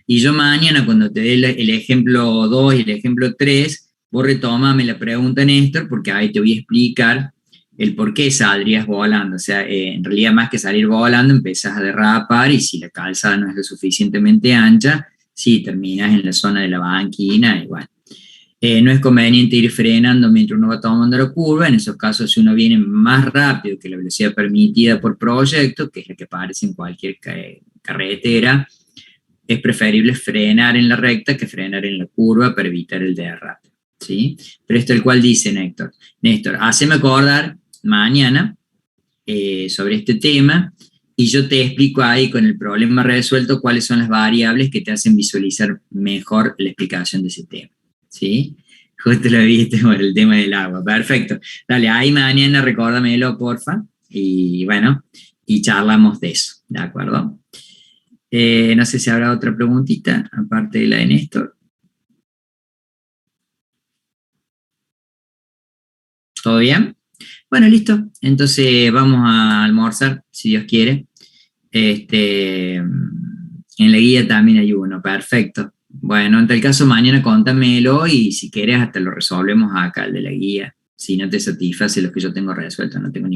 Y yo mañana, cuando te dé el ejemplo 2 y el ejemplo 3, vos retómame la pregunta, Néstor, porque ahí te voy a explicar el por qué saldrías volando. O sea, en realidad más que salir volando, empezás a derrapar, y si la calzada no es lo suficientemente ancha, sí, terminas en la zona de la banquina, y bueno. No es conveniente ir frenando mientras uno va tomando la curva. En esos casos, si uno viene más rápido que la velocidad permitida por proyecto, que es la que aparece en cualquier carretera, es preferible frenar en la recta que frenar en la curva para evitar el derrape, ¿sí? Pero esto es el cual dice Néstor, haceme acordar mañana sobre este tema, y yo te explico ahí con el problema resuelto cuáles son las variables que te hacen visualizar mejor la explicación de ese tema, ¿sí? Justo lo viste por el tema del agua, perfecto. Dale, ahí mañana recórdamelo, porfa, y bueno, y charlamos de eso, ¿de acuerdo? No sé si habrá otra preguntita, aparte de la de Néstor. ¿Todo bien? Bueno, listo. Entonces vamos a almorzar, si Dios quiere. En la guía también hay uno, perfecto. Bueno, en tal caso mañana contámelo y si quieres hasta lo resolvemos acá, el de la guía. Si no te satisface lo que yo tengo resuelto, no tengo ningún